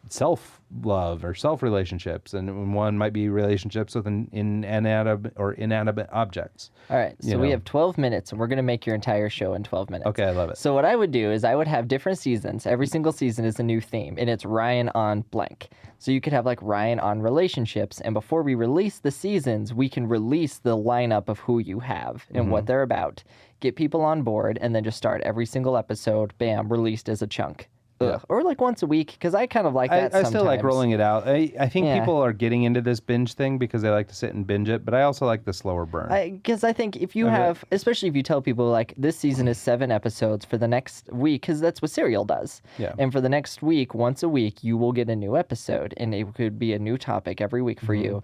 self-love or self-relationships, and one might be relationships with inanimate objects. All right, so we have 12 minutes, and we're going to make your entire show in 12 minutes. Okay, I love it. So what I would do is I would have different seasons. Every single season is a new theme, and it's Ryan on blank. So you could have like Ryan on relationships, and before we release the seasons, we can release the lineup of who you have and what they're about, get people on board, and then just start every single episode, bam, released as a chunk. Yeah. Or like once a week, because I kind of like that I still like sometimes. rolling it out. I think Yeah. people are getting into this binge thing because they like to sit and binge it, but I also like the slower burn. Because I think if you have, especially if you tell people like this season is 7 episodes for the next week, because that's what Serial does. Yeah. And for the next week, once a week, you will get a new episode, and it could be a new topic every week for you.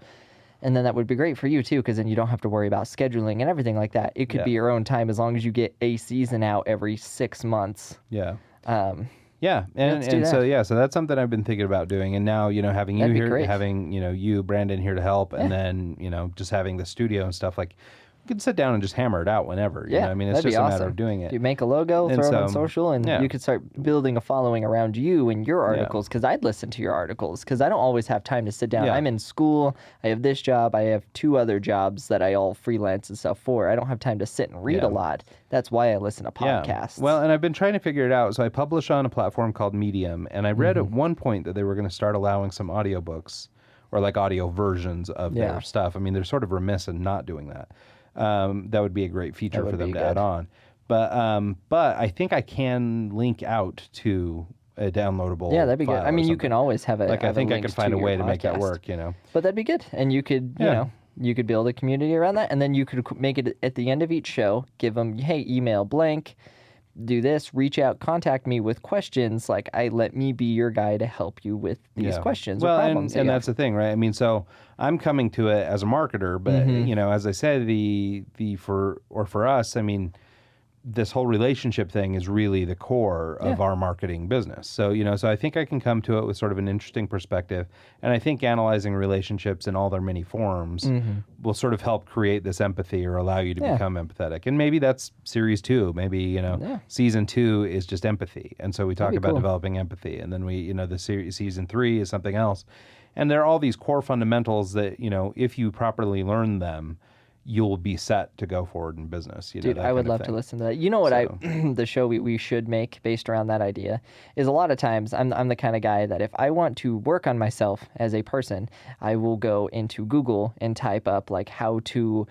And then that would be great for you too, because then you don't have to worry about scheduling and everything like that. It could be your own time as long as you get a season out every 6 months. Yeah. Um, Yeah, and, let's do and so that. so that's something I've been thinking about doing, and now having you That'd be here, great. having you Brandon here to help, and then just having the studio and stuff, like you can sit down and just hammer it out whenever. You know what I mean, it's that'd just be a awesome. matter of doing it. You make a logo, And throw it on so, social, and yeah. you could start building a following around you and your articles. Because I'd listen to your articles because I don't always have time to sit down. Yeah. I'm in school. I have this job. I have 2 other jobs that I all freelance and stuff for. I don't have time to sit and read Yeah. a lot. That's why I listen to podcasts. Yeah. Well, and I've been trying to figure it out. So I publish on a platform called Medium, and I read at one point that they were going to start allowing some audiobooks or like audio versions of Yeah. their stuff. I mean, they're sort of remiss in not doing that. That would be a great feature would for them be to add good. on. But I think I can link out to a downloadable. yeah, that'd be good. file I or mean, you something. can always have a Like I have think I links can find to a your way to make that podcast. work. But that'd be good, and you could, Yeah. you could build a community around that, and then you could make it at the end of each show. Give them, hey, email blank, do this, reach out, contact me with questions. Like, let me be your guy to help you with these questions well, or problems. and that's the thing, right? I mean, so I'm coming to it as a marketer, but as I said, for us, I mean, this whole relationship thing is really the core of our marketing business. So, so I think I can come to it with sort of an interesting perspective. And I think analyzing relationships in all their many forms will sort of help create this empathy or allow you to become empathetic. And maybe that's series 2. Maybe, season 2 is just empathy. And so we talk be about cool. developing empathy. And then the season 3 is something else. And there are all these core fundamentals that, if you properly learn them, you'll be set to go forward in business. Dude, I would love to listen to that. You know what the show we should make based around that idea is a lot of times I'm the kind of guy that if I want to work on myself as a person, I will go into Google and type up like how to,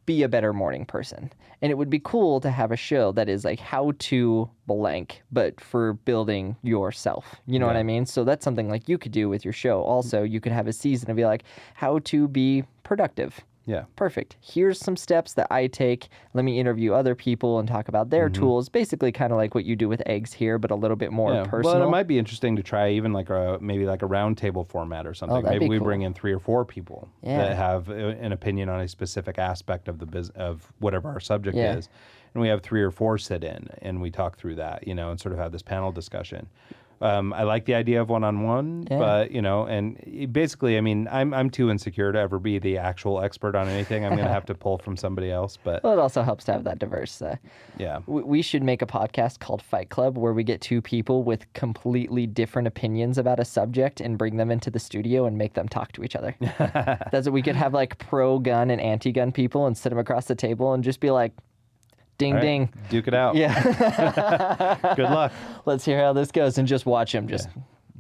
be a better morning person. And it would be cool to have a show that is like how to blank, but for building yourself. You know what I mean? So that's something like you could do with your show. Also, you could have a season and be like how to be productive. Yeah. Perfect. Here's some steps that I take. Let me interview other people and talk about their tools. Basically, kind of like what you do with eggs here, but a little bit more personal. Well, it might be interesting to try even maybe like a round table format or something. that'd Maybe be we cool. bring in 3 or 4 people that have an opinion on a specific aspect of of whatever our subject Yeah. is, and we have 3 or 4 sit in and we talk through that, and sort of have this panel discussion. I like the idea of one-on-one, Yeah. but and basically, I mean, I'm too insecure to ever be the actual expert on anything. I'm going to have to pull from somebody else, but Well, it also helps to have that diverse. yeah. We should make a podcast called Fight Club where we get two people with completely different opinions about a subject and bring them into the studio and make them talk to each other. That's what we could have like pro-gun and anti-gun people and sit them across the table and just be like, ding, All right, ding. Duke it out. Yeah. Good luck. Let's hear how this goes and just watch them. Just,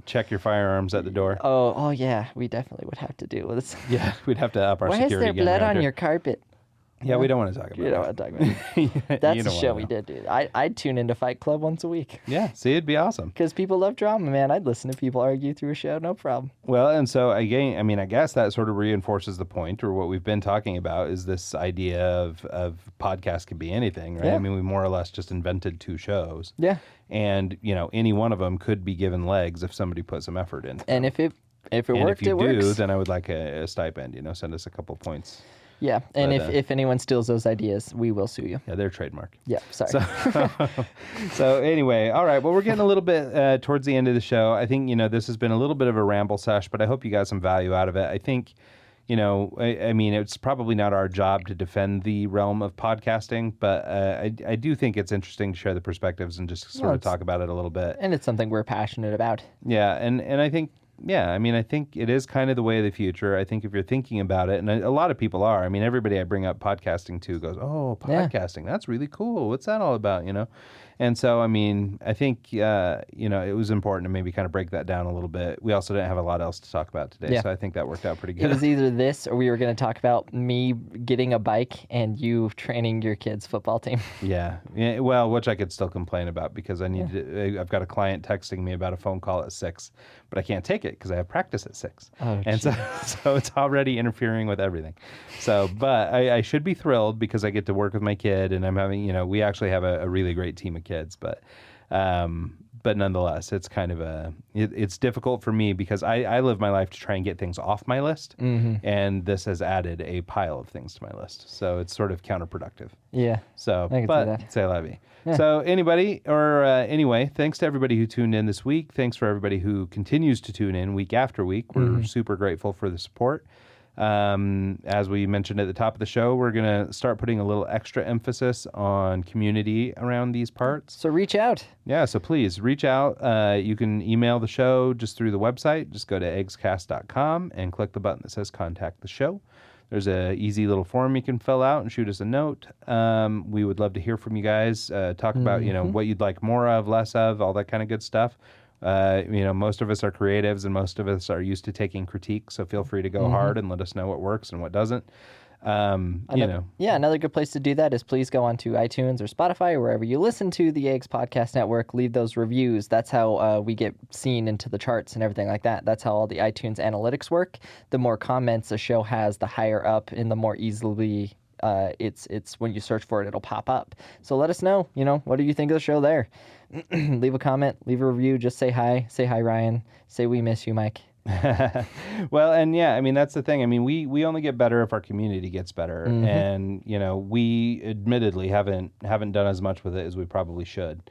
Check your firearms at the door. oh, yeah, we definitely would have to do this. Yeah, we'd have to up our Why is security there again blood around on here. your carpet? Yeah, we don't want to talk about You don't want to talk about it. it. That's You a don't show wanna we know. did, dude. I'd tune into Fight Club once a week. Yeah, see, it'd be awesome. Because people love drama, man. I'd listen to people argue through a show, no problem. Well, and so again, I mean, I guess that sort of reinforces the point, or what we've been talking about, is this idea of podcast can be anything, right? Yeah. I mean, we more or less just invented 2 shows. Yeah. And, any one of them could be given legs if somebody put some effort in. And if it and worked, if you it do, works. then I would like a stipend, send us a couple points. Yeah. And But, if anyone steals those ideas, we will sue you. Yeah, they're trademark. Yeah, sorry. So anyway, all right. Well, we're getting a little bit towards the end of the show. I think, this has been a little bit of a ramble sesh, but I hope you got some value out of it. I think, I mean, it's probably not our job to defend the realm of podcasting, but I do think it's interesting to share the perspectives and just sort Well, of it's- talk about it a little bit. And it's something we're passionate about. Yeah, and I think, I mean, I think it is kind of the way of the future. I think if you're thinking about it, and a lot of people are, I mean, everybody I bring up podcasting to goes, oh, Yeah. podcasting, that's really cool. What's that all about, And so, I mean, I think, it was important to maybe kind of break that down a little bit. We also didn't have a lot else to talk about today, Yeah. so I think that worked out pretty It good. was either this or we were going to talk about me getting a bike and you training your kids' football team. Yeah, well, which I could still complain about because I've got a client texting me about a phone call at 6, but I can't take it because I have practice at 6. Oh, and so it's already interfering with everything. So, but I should be thrilled because I get to work with my kid and I'm having, we actually have a really great team of kids, but nonetheless, it's kind of it's difficult for me because I live my life to try and get things off my list. And this has added a pile of things to my list. So it's sort of counterproductive. Yeah. So, I can see but that. say la vie. So anyway, thanks to everybody who tuned in this week. Thanks for everybody who continues to tune in week after week. We're super grateful for the support. As we mentioned at the top of the show, we're going to start putting a little extra emphasis on community around these parts. So reach out. Yeah, so please reach out. You can email the show just through the website. Just go to eggscast.com and click the button that says contact the show. There's a easy little form you can fill out and shoot us a note. We would love to hear from you guys. Talk about, what you'd like more of, less of, all that kind of good stuff. Most of us are creatives and most of us are used to taking critique. So feel free to go hard and let us know what works and what doesn't. Yeah, another good place to do that is please go onto iTunes or Spotify or wherever you listen to the Eggs Podcast Network. Leave those reviews. That's how we get seen into the charts and everything like that. That's how all the iTunes analytics work. The more comments a show has, the higher up and the more easily it's when you search for it, it'll pop up. So let us know, what do you think of the show there? Leave a comment, leave a review, just say hi. Say hi, Ryan. Say we miss you, Mike. Well, and yeah, I mean, that's the thing. I mean, we only get better if our community gets better. And, we admittedly haven't done as much with it as we probably should.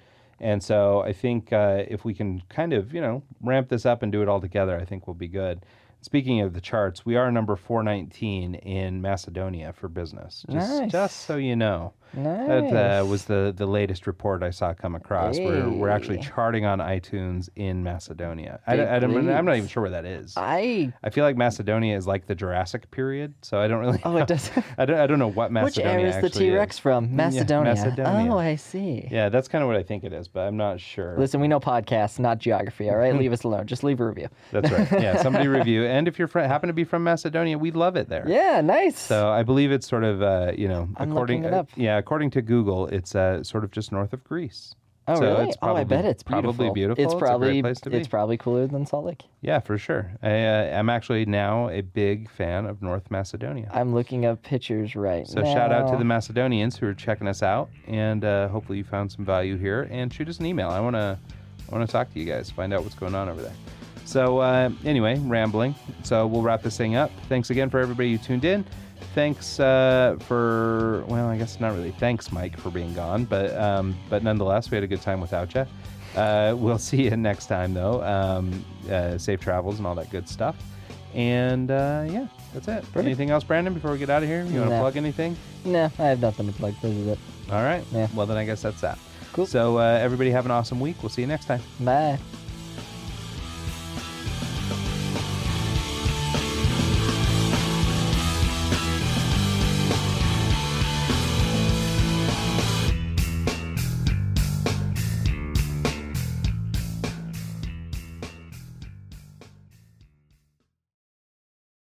And so I think if we can kind of, ramp this up and do it all together, I think we'll be good. Speaking of the charts, we are number 419 in Macedonia for business. Nice. Just so you know. Nice. That was the latest report I saw come across. We're actually Hey. charting on iTunes in Macedonia. Big I'm not leagues. even sure where that is. I feel like Macedonia is like the Jurassic period, so I don't really. Oh, it does. I don't know what Which Macedonia era is the actually T-Rex from? Macedonia. Macedonia. Oh, I see. Yeah, that's kind of what I think it is, but I'm not sure. Listen, we know podcasts, not geography, all right? Leave us alone. Just leave a review. That's right. Yeah, somebody review, and if you're happen to be from Macedonia, we'd love it there. Yeah, nice. So I believe it's sort of, I'm according looking it up. according to Google, it's sort of just north of Greece. Oh, So really? it's Oh, I bet it's beautiful. probably beautiful. It's a probably great place to be. it's probably cooler than Salt Lake. Yeah, for sure. I'm actually now a big fan of North Macedonia. I'm looking up pictures right So now. shout out to the Macedonians who are checking us out, and hopefully you found some value here. And shoot us an email. I want to talk to you guys, find out what's going on over there. So anyway, rambling. So we'll wrap this thing up. Thanks again for everybody who tuned in. Thanks I guess not really. Thanks, Mike, for being gone, but nonetheless, we had a good time without you. We'll see you next time, though. Safe travels and all that good stuff. And yeah, that's it. Anything else, Brandon, before we get out of here? You want to No. plug anything? No, I have nothing to plug. This is it. All right. Yeah. Well, then I guess that's that. Cool. So everybody have an awesome week. We'll see you next time. Bye.